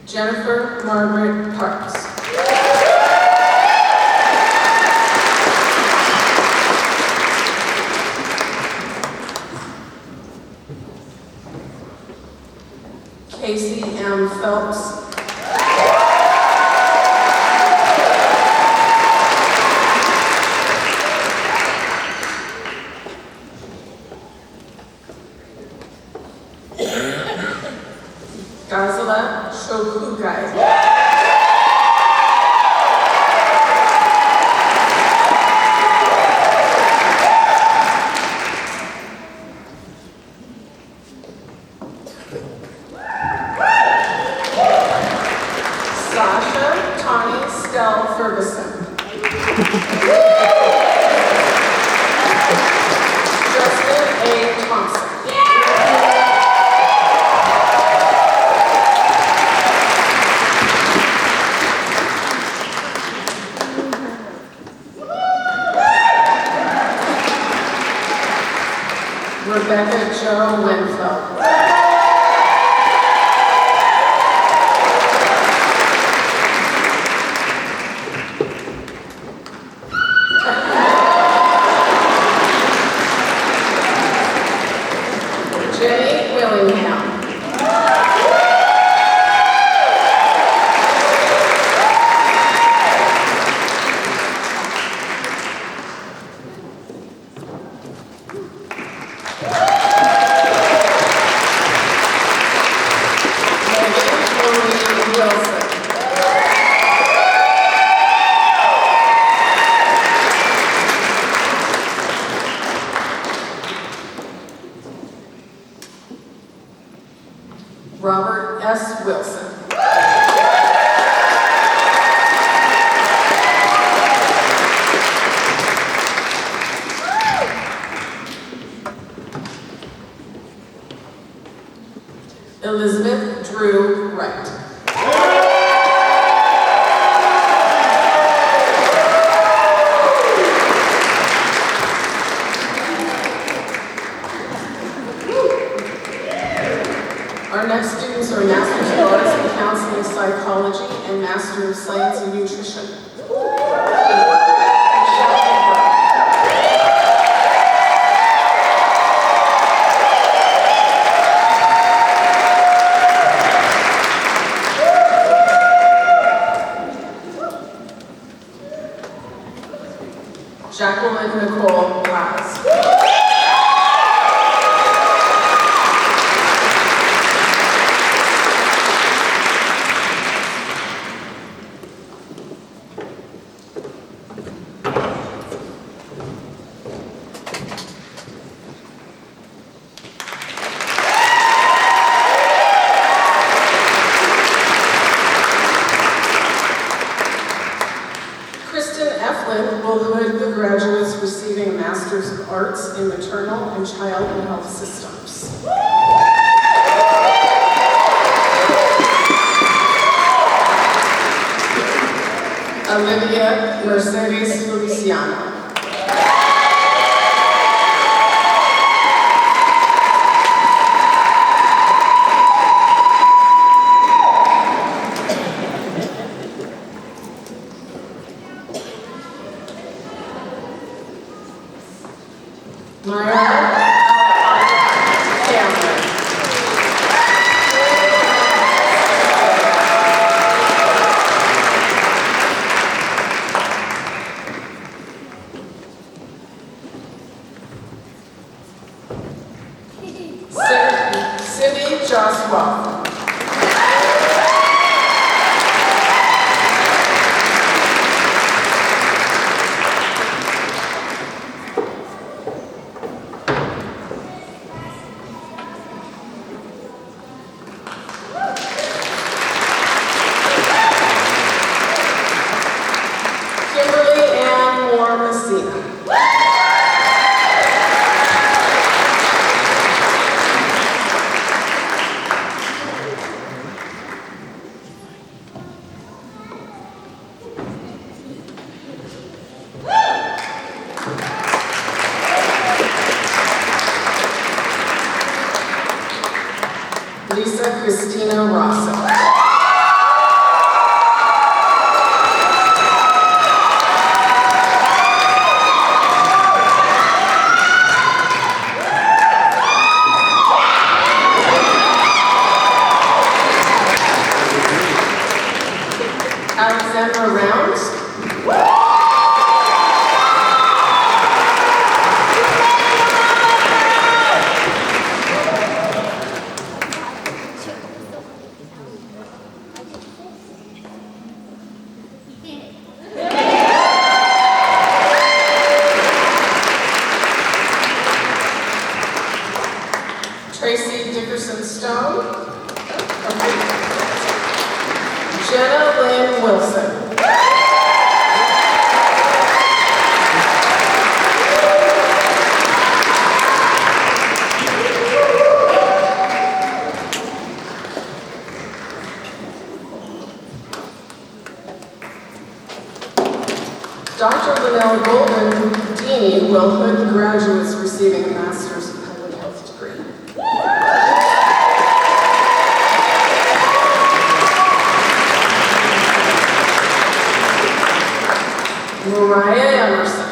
Jennifer Margaret Parks. Casey M. Phelps. Gazala Shokugai. Sasha Tawny Stell Ferguson. Justin A. Thompson. Rebecca Jo Winfeld. Jenny Willingham. Robert S. Wilson. Elizabeth Drew Wright. Our next students are Master's of Arts in Counseling Psychology and Master of Science in Nutrition. Jacqueline Nicole Glass. Will hood the graduates receiving a Master's of Arts in Maternal and Child Health Systems. Olivia Mercedes Feliciano. Cindy Joshua. Alexandra Rounds. Tracy Dickerson Stone. Jenna Lynn Wilson. Dr. Linnell Golden, Dean, will hood graduates receiving a Master's of Public Health degree. Mariah Emerson.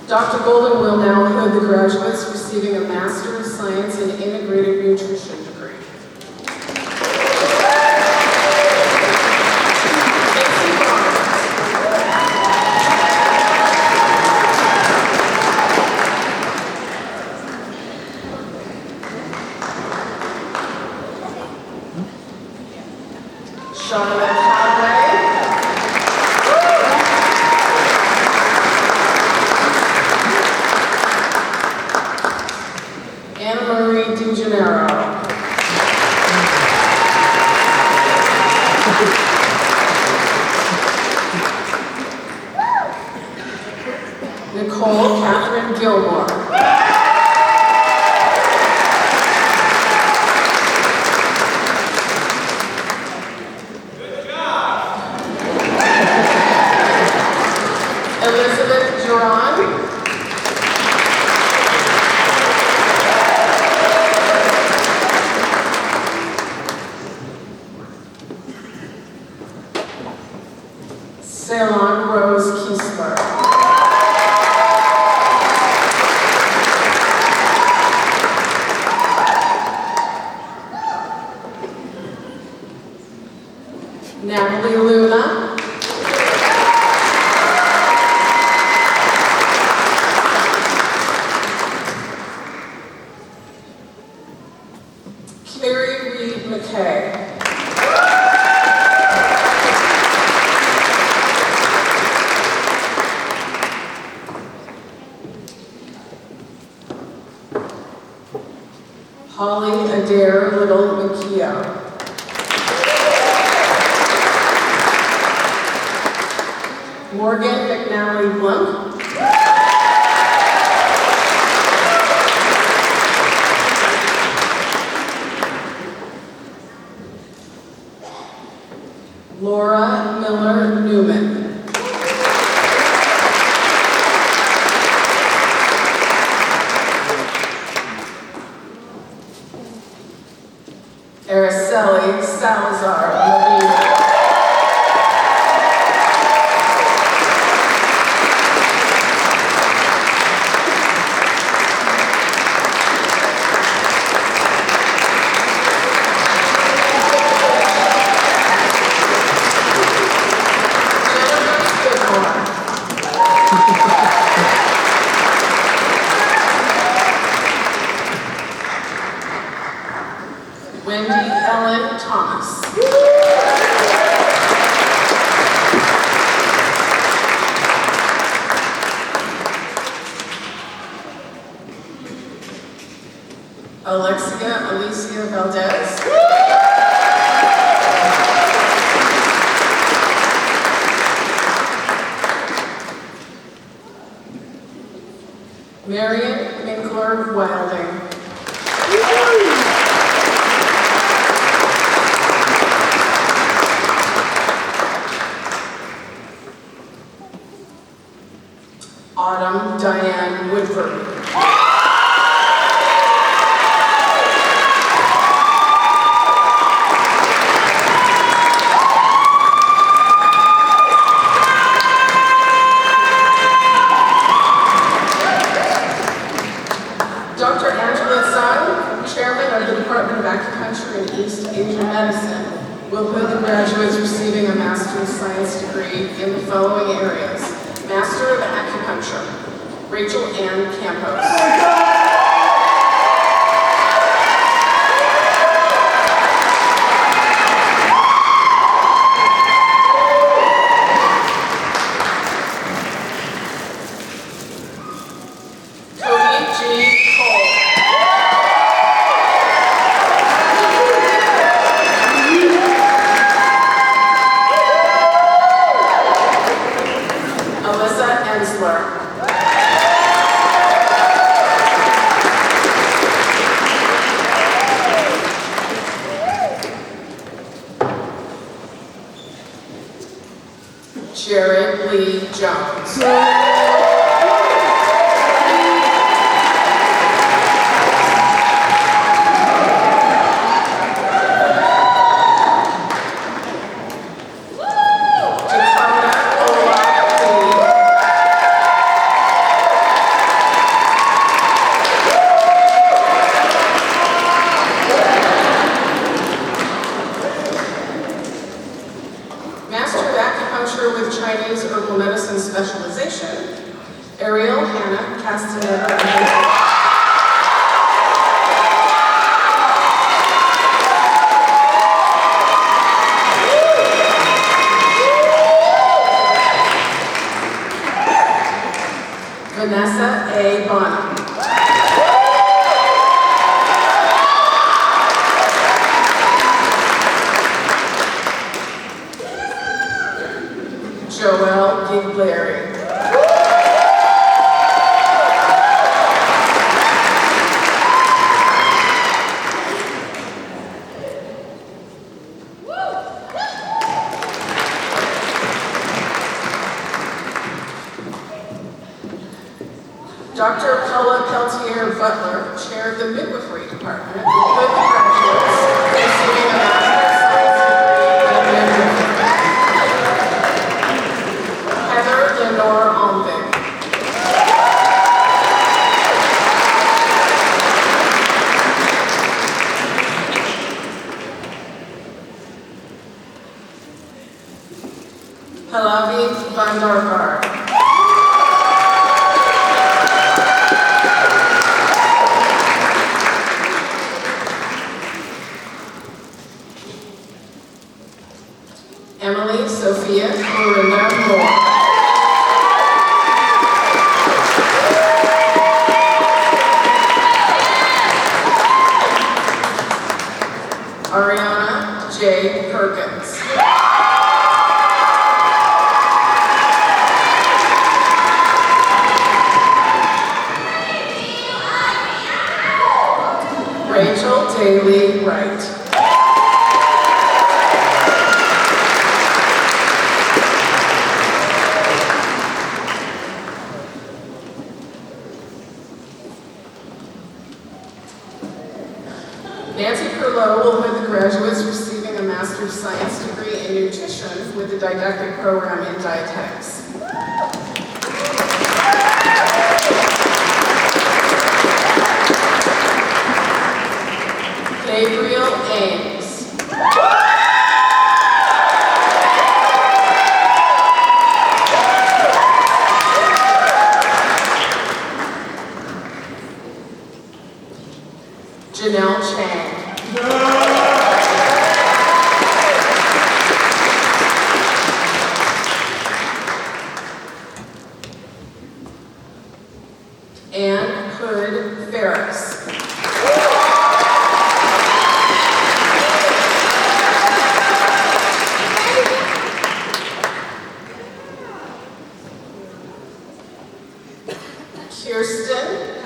Dr. Golden will now hood the graduates receiving a Master of Science in Integrated Nutrition degree. Charlotte Conway. Anna Marie DeGennaro. Nicole Catherine Gilmore. Elizabeth Duran. Ceylon Rose Kiesler. Natalie Luna. Carrie Reed McKay. Holly Adair Little McKeown. Morgan McNally Blunt. Laura Miller Newman. Araceli Salazar Medina. Marion Minkler Wilding. Autumn Diane Woodford. Dr. Angela Sun, Chairman of the Department of Acupuncture and East Asian Medicine, will put the graduates receiving a Master of Science degree in the following areas. Master of Acupuncture, Rachel Ann Campos. Jared Lee Jones. Master of Acupuncture with Chinese Herbal Medicine Specialization, Ariel Hannah Castaneda. Vanessa A. Bonham. Joelle Giglari. Dr. Paula Peltier Butler, Chair of the Midwifery Department, will put the graduates receiving a Master of Science degree in midwifery. Heather Lenore Omvig. Pallavi Vandarkar. Emily Sophia Corinna Moore. Ariana J. Perkins. Rachel Daly Wright. Nancy Curlow will put the graduates receiving a Master of Science degree in Nutrition with a didactic program in dietetics. Gabriel Ames. Janelle Chang. Anne Hood Ferris. Kirsten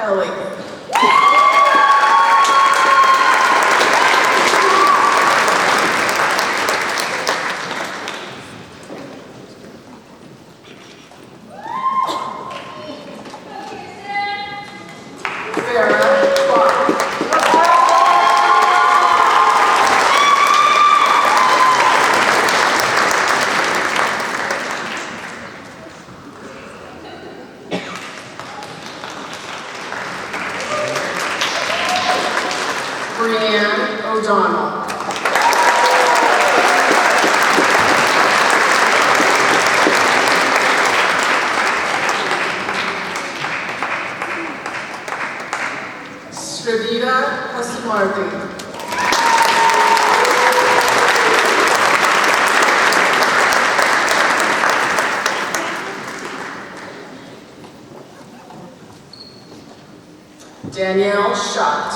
Danielle Schott.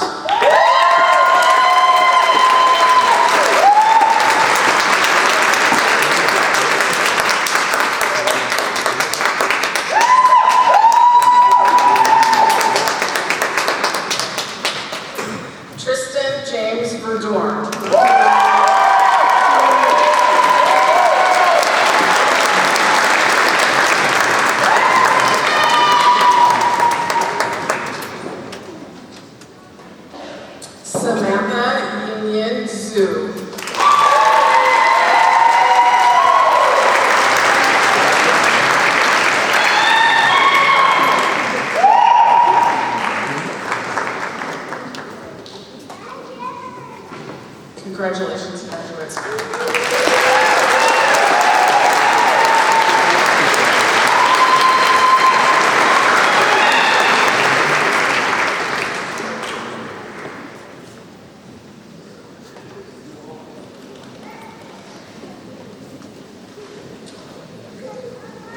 Tristan James Verdorn. Samantha Union Zhu. Congratulations, graduates.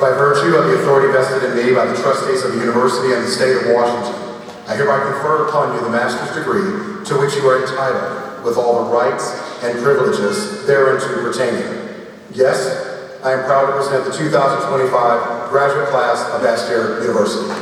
By virtue of the authority vested in me by the trustees of the University and the State of Washington, I hereby confer upon you the master's degree to which you are entitled, with all the rights and privileges thereunto pertaining. Yes, I am proud to present the 2025 graduate class of Bastyr University.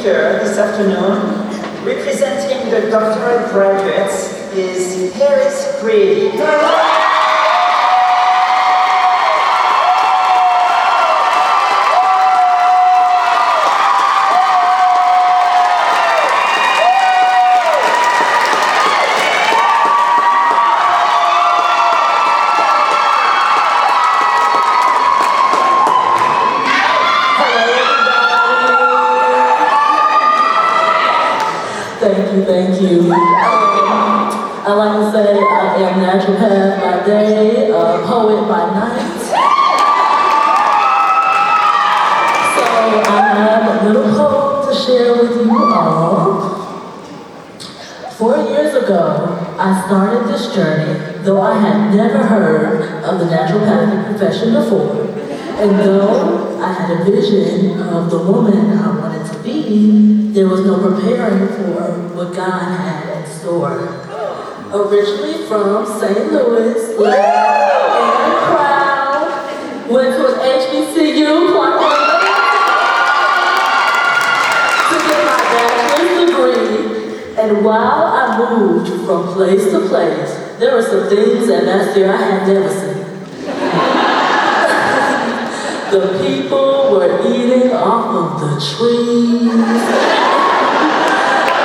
speaker this afternoon, representing the doctoral graduates, is Harris Grady. Thank you. I like to say I am naturopath by day, poet by night. So I have a little poem to share with you all. 4 years ago, I started this journey, though I had never heard of the naturopathic profession before. And though I had a vision of the woman I wanted to be, there was no preparing for what God had in store. Originally from St. Louis, loud and proud, went to an HBCU to get my bachelor's degree. And while I moved from place to place, there were some things at Bastyr I had never seen. The people were eating off of the trees.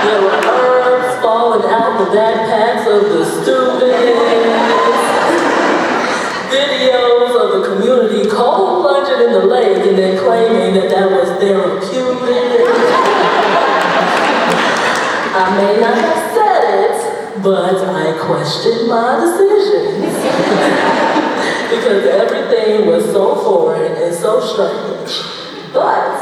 There were herbs falling out the backpacks of the students. Videos of the community cold plunging in the lake and then claiming that that was therapeutic. I may not have said it, but I questioned my decisions. Because everything was so foreign and so strange. But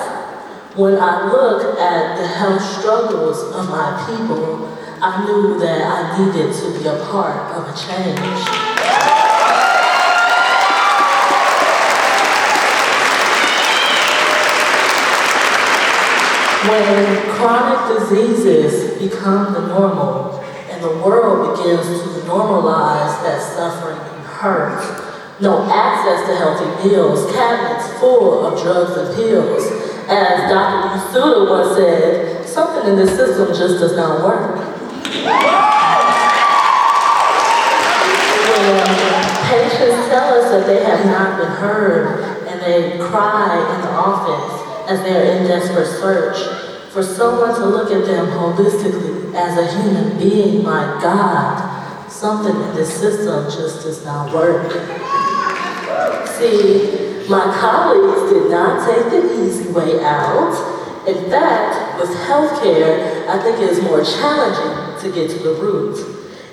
when I look at the health struggles of my people, I knew that I needed to be a part of a change. When chronic diseases become the normal and the world begins to normalize that suffering and hurt, no access to healthy meals, cabinets full of drugs and pills. As Dr. Bastyr once said, something in the system just does not work. When patients tell us that they have not been heard and they cry in the office as they're in desperate search for someone to look at them holistically as a human being, my God, something in this system just does not work. See, my colleagues did not take the easy way out. In fact, with healthcare, I think it is more challenging to get to the root.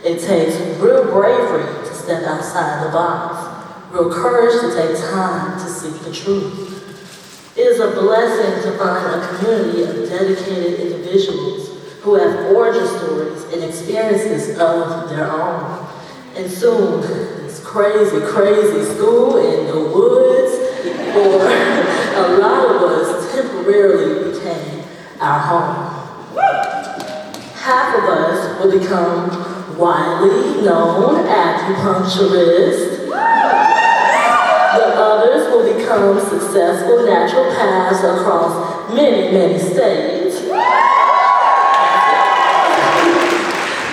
It takes real bravery to step outside the box, real courage to take time to seek the truth. It is a blessing to find a community of dedicated individuals who have origin stories and experiences of their own. And soon, this crazy school in the woods, or a lot of us temporarily became our home. Half of us will become widely known acupuncturists. The others will become successful naturopaths across many states.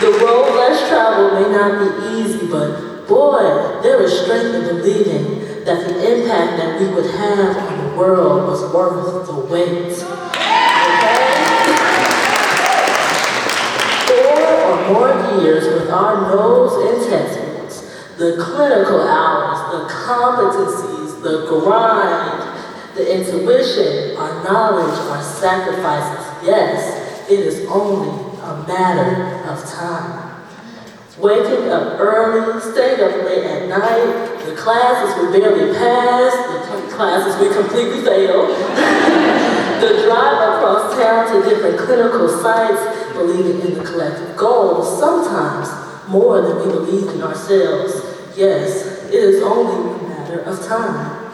The road less traveled may not be easy, but boy, there is strength in believing that the impact that we would have on the world was worth the wait. Okay? 4 or more years with our nose in textbooks, the clinical hours, the competencies, the grind, the intuition, our knowledge, our sacrifices. Yes, it is only a matter of time. Waking up early, staying up late at night, the classes we barely passed, the classes we completely failed, the drive across town to different clinical sites, believing in the collective goals, sometimes more than we believed in ourselves. Yes, it is only a matter of time.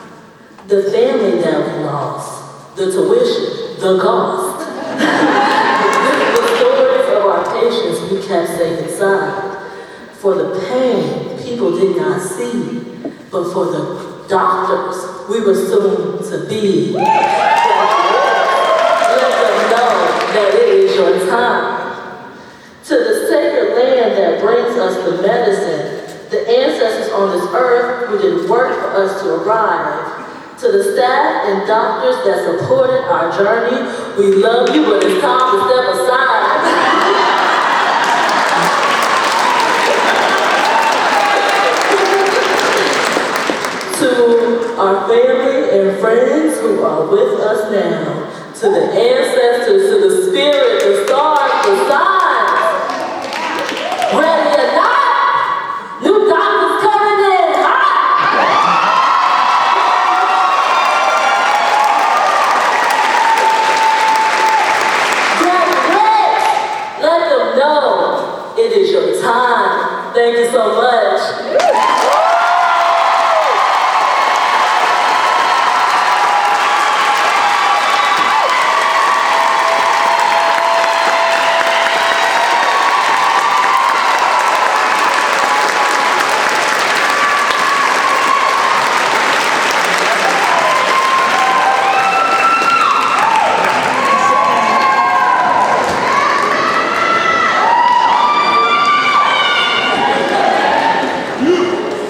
The family that we lost, the tuition, the cost, the stories of our patients we kept safe inside. For the pain people did not see, but for the doctors we were soon to be. Let them know that it is your time. To the sacred land that brings us the medicine, the ancestors on this earth who did work for us to arrive, to the staff and doctors that supported our journey, we love you, but it's time to step aside. To our family and friends who are with us now, to the ancestors, to the spirit, the stars, the signs. Ready or not, new doctors coming in hot. Graduates, let them know it is your time. Thank you so much.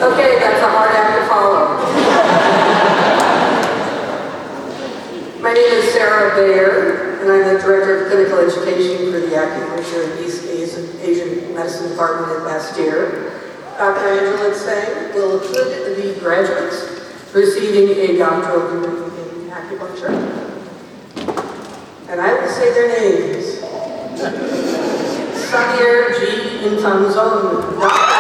Okay, that's a hard act to follow. My name is Sarah Bayer, and I'm the Director of Clinical Education for the Acupuncture and East Asian Medicine Department at Bastyr. Dr. Angela Tseng will hood the graduates receiving a doctoral degree in acupuncture. And I will say their names. Samir G. Intanzon, Doctor.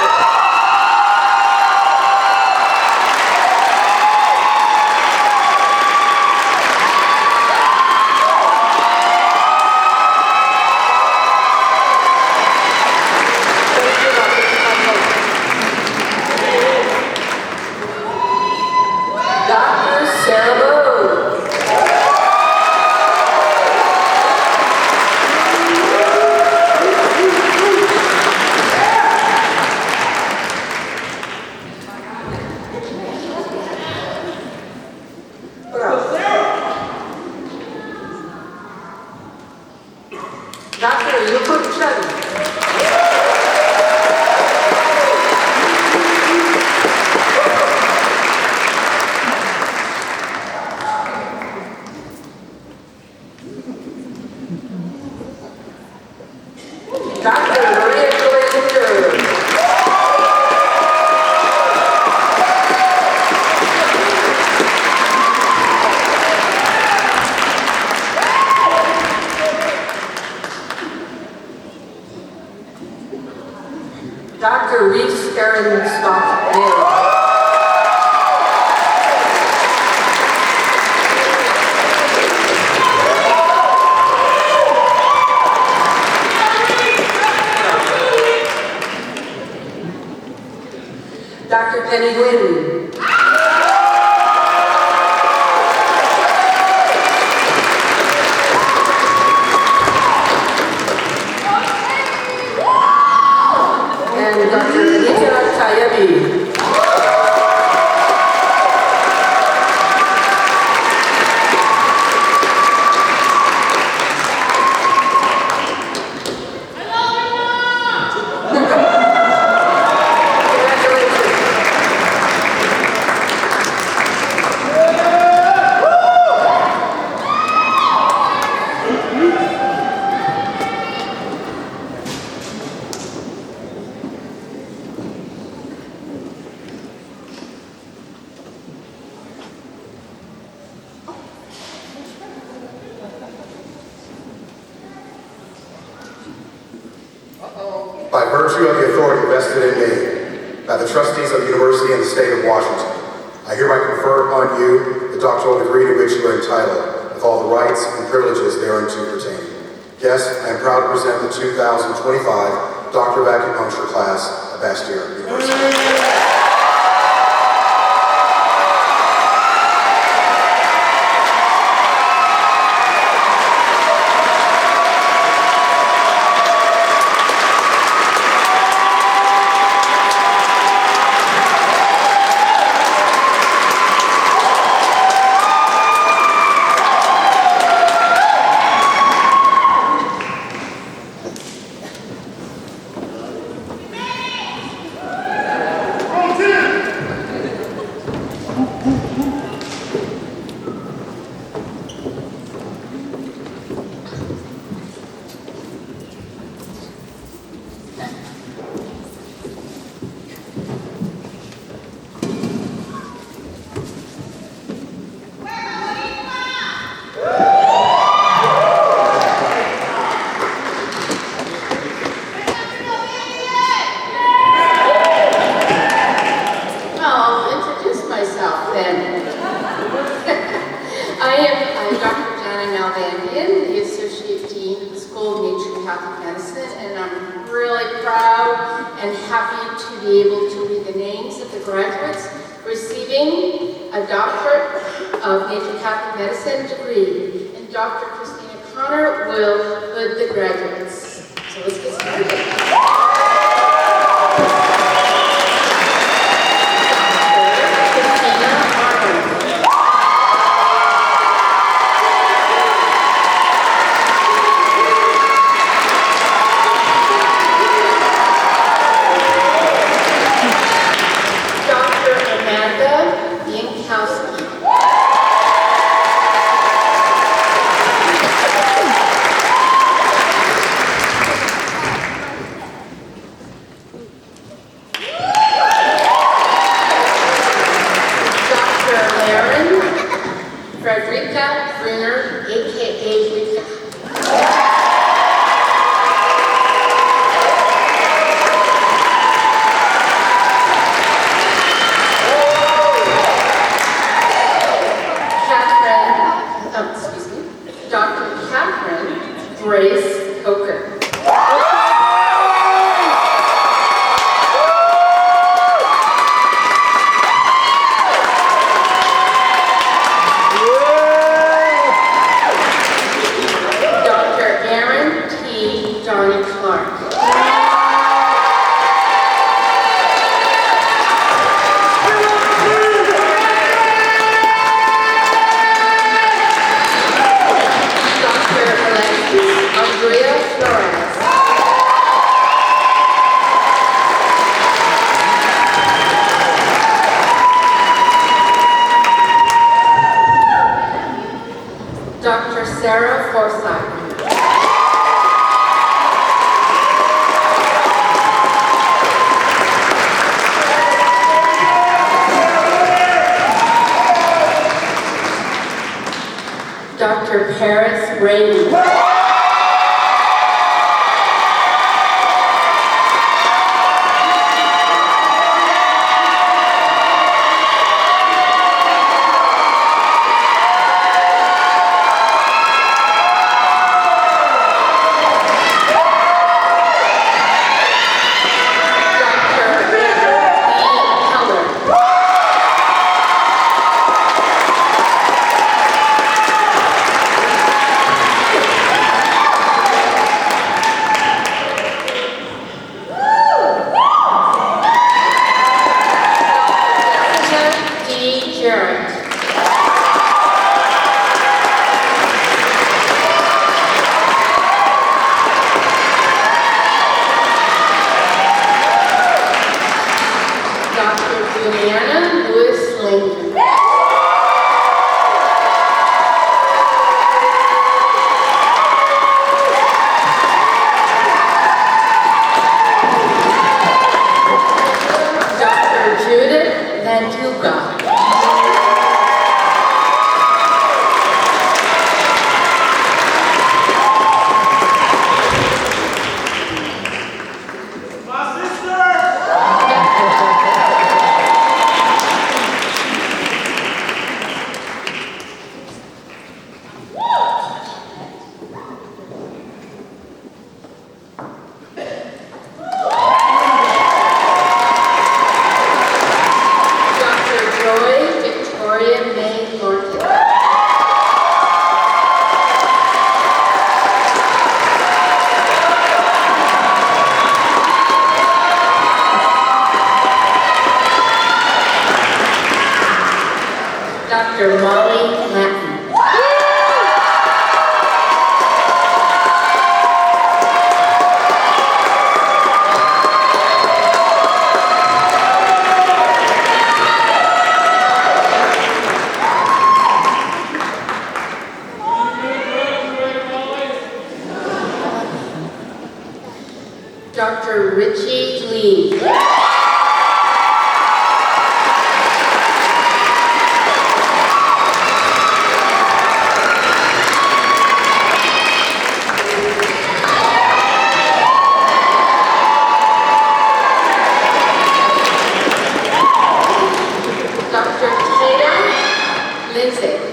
Dr. Reese Aaron Stock-Nail. Dr. Penny Wynn. And Dr. Anita Tayebi. By virtue of the authority vested in me by the trustees of the University and the State of Washington, I hereby confer upon you the doctoral degree to which you are entitled, with all the rights and privileges thereunto pertaining. Yes, I am proud to present the 2025 Doctor of Acupuncture class at Bastyr University. Medicine, and I'm really proud and happy to be able to read the names of the graduates receiving a Doctorate of Naturopathic Medicine degree. And Dr. Christina Connor will hood the graduates. So let's get started. Dr. Richie Lee. Dr. Taylor Lindsay.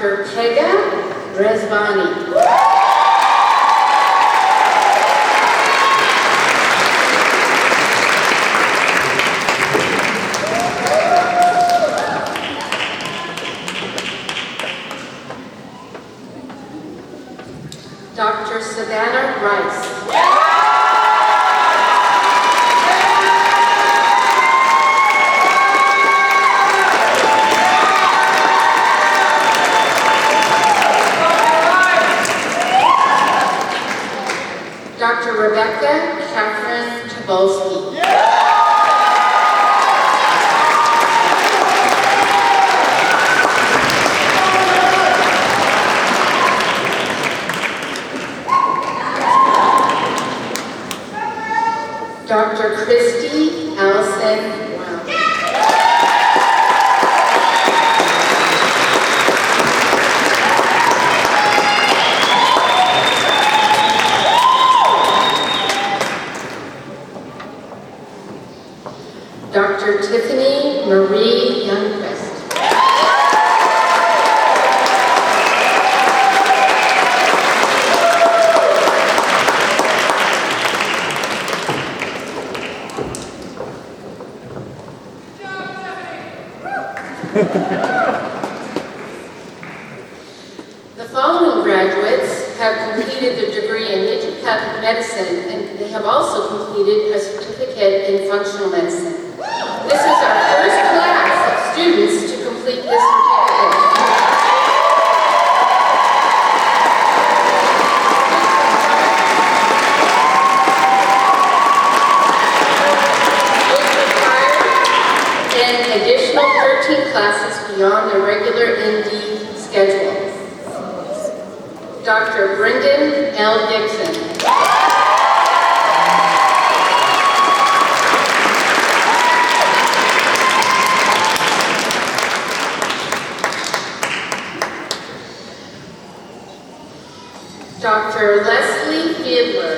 Dr. Pega Rezvani. Dr. Savannah Rice. Dr. Rebecca Catherine Tobolsky. Dr. Christy Allison Wow. Dr. Tiffany Marie Youngquist. The following graduates have completed their degree in naturopathic medicine, and they have also completed a certificate in functional medicine. This is our first class of students to complete this certificate. An additional 13 classes beyond the regular ND schedule. Dr. Brendan L. Dixon. Dr. Leslie Fiedler.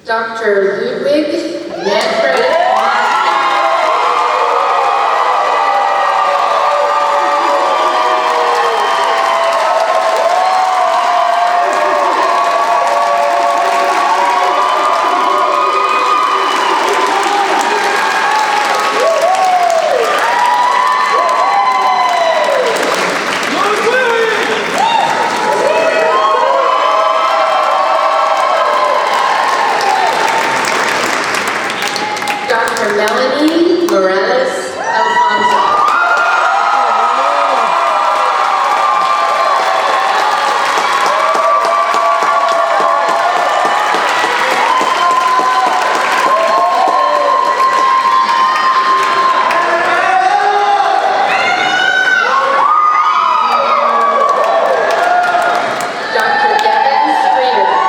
Dr. Ludwig Manfred. Melanie Morales Alfonso. Dr. Devin Streeter.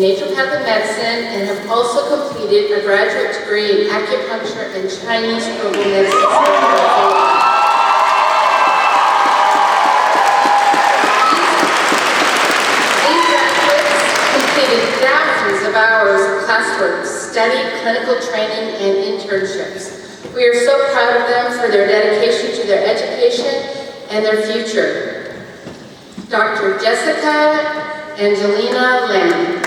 naturopathic medicine and have also completed a graduate degree in acupuncture and Chinese herbal medicine. These graduates completed thousands of hours of classwork, study, clinical training, and internships. We are so proud of them for their dedication to their education and their future. Dr. Jessica Angelina Lamb.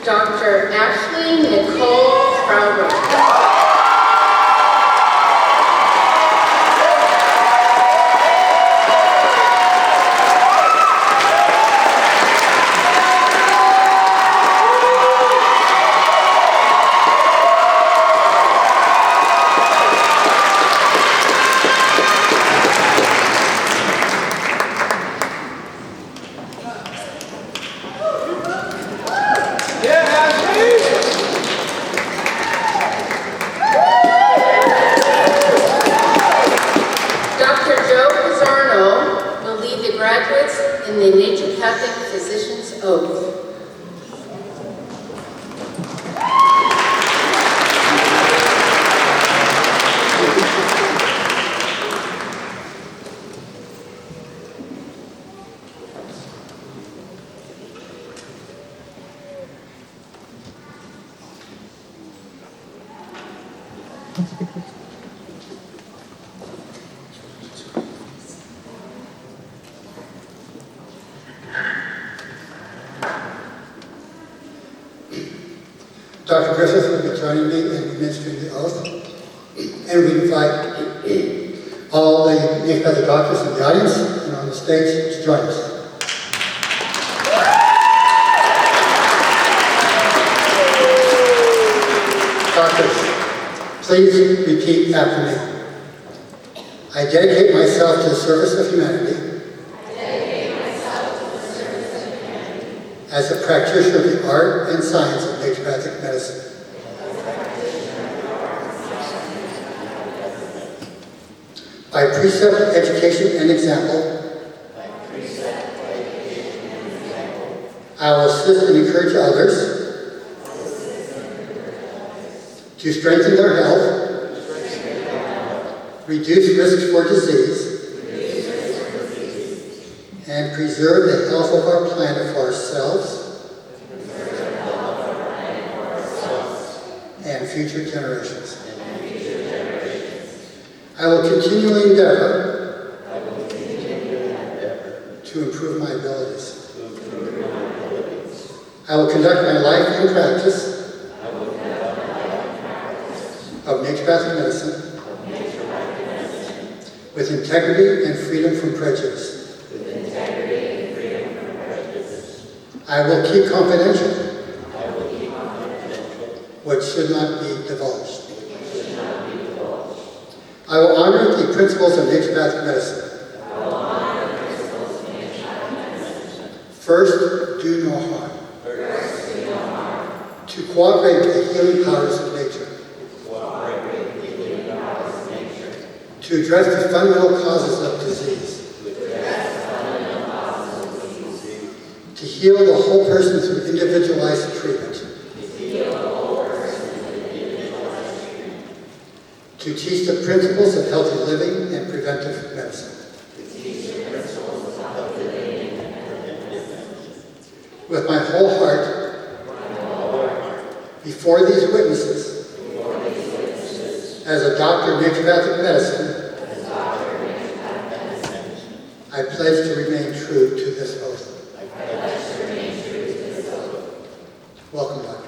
Dr. Ashley Nicole Crowder. In the naturopathic physician's oath. Dr. Griffith will be joining me in administering the oath, and we invite all the naturopathic doctors in the audience and on the stage to join us. Doctors, please repeat after me. I dedicate myself to the service of humanity. As a practitioner of the art and science of naturopathic medicine. By precept, education, and example, I will assist and encourage others to strengthen their health, reduce risks for disease, and preserve the health of our planet for ourselves and future generations. I will continually endeavor to improve my abilities. I will conduct my life and practice of naturopathic medicine with integrity and freedom from prejudice. I will keep confidential what should not be divulged. I will honor the principles of naturopathic medicine. First, do no harm. To cooperate with the healing powers of nature. To address the fundamental causes of disease. To heal the whole person through individualized treatment. To teach the principles of healthy living and preventive medicine. With my whole heart, before these witnesses, as a doctor of naturopathic medicine, I pledge to remain true to this oath. Welcome, doctors.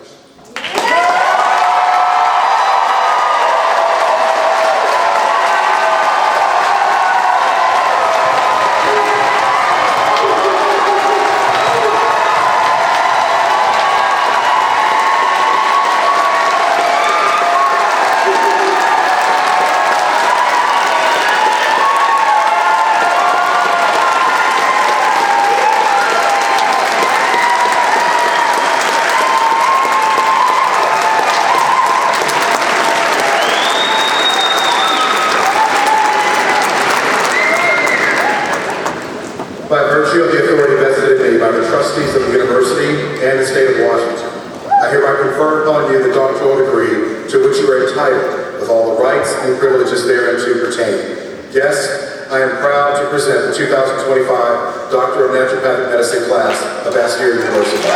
by virtue of the authority vested in me by the trustees of the university and the state of Washington, I hereby confer upon you the doctoral degree to which you are entitled, with all the rights and privileges thereunto pertaining. Yes, I am proud to present the 2025 Doctor of Naturopathic Medicine class of Bastyr University.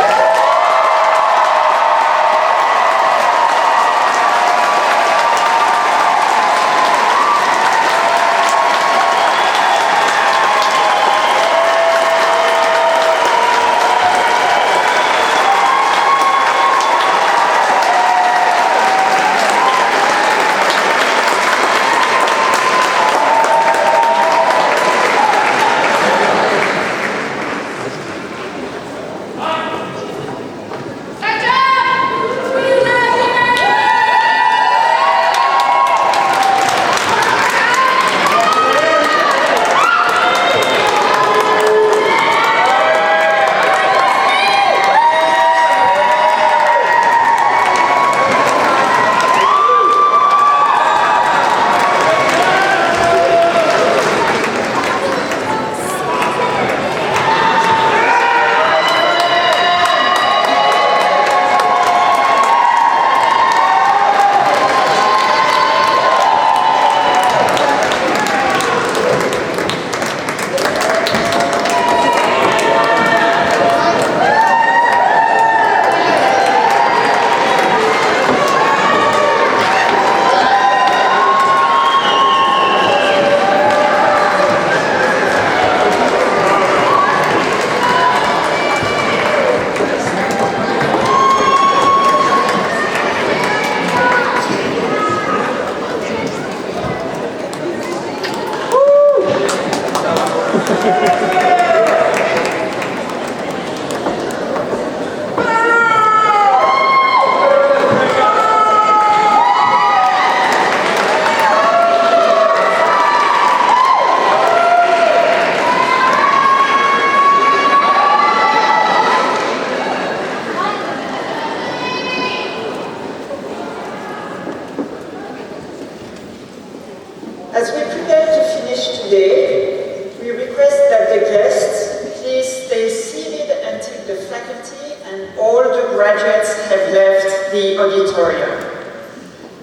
As we prepare to finish today, we request that the guests please stay seated until the faculty and all the graduates have left the auditorium.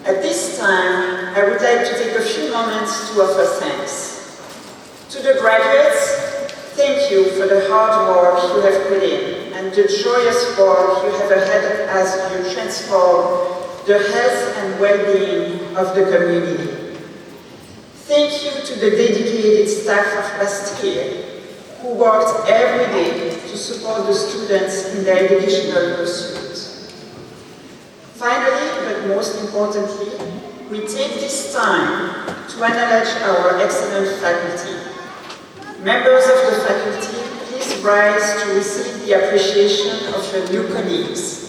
At this time, I would like to take a few moments to offer thanks. To the graduates, thank you for the hard work you have put in and the joyous work you have ahead as you transform the health and well-being of the community. Thank you to the dedicated staff of Bastyr, who worked every day to support the students in their educational pursuits. Finally, but most importantly, we take this time to acknowledge our excellent faculty. Members of the faculty, please rise to receive the appreciation of your new colleagues.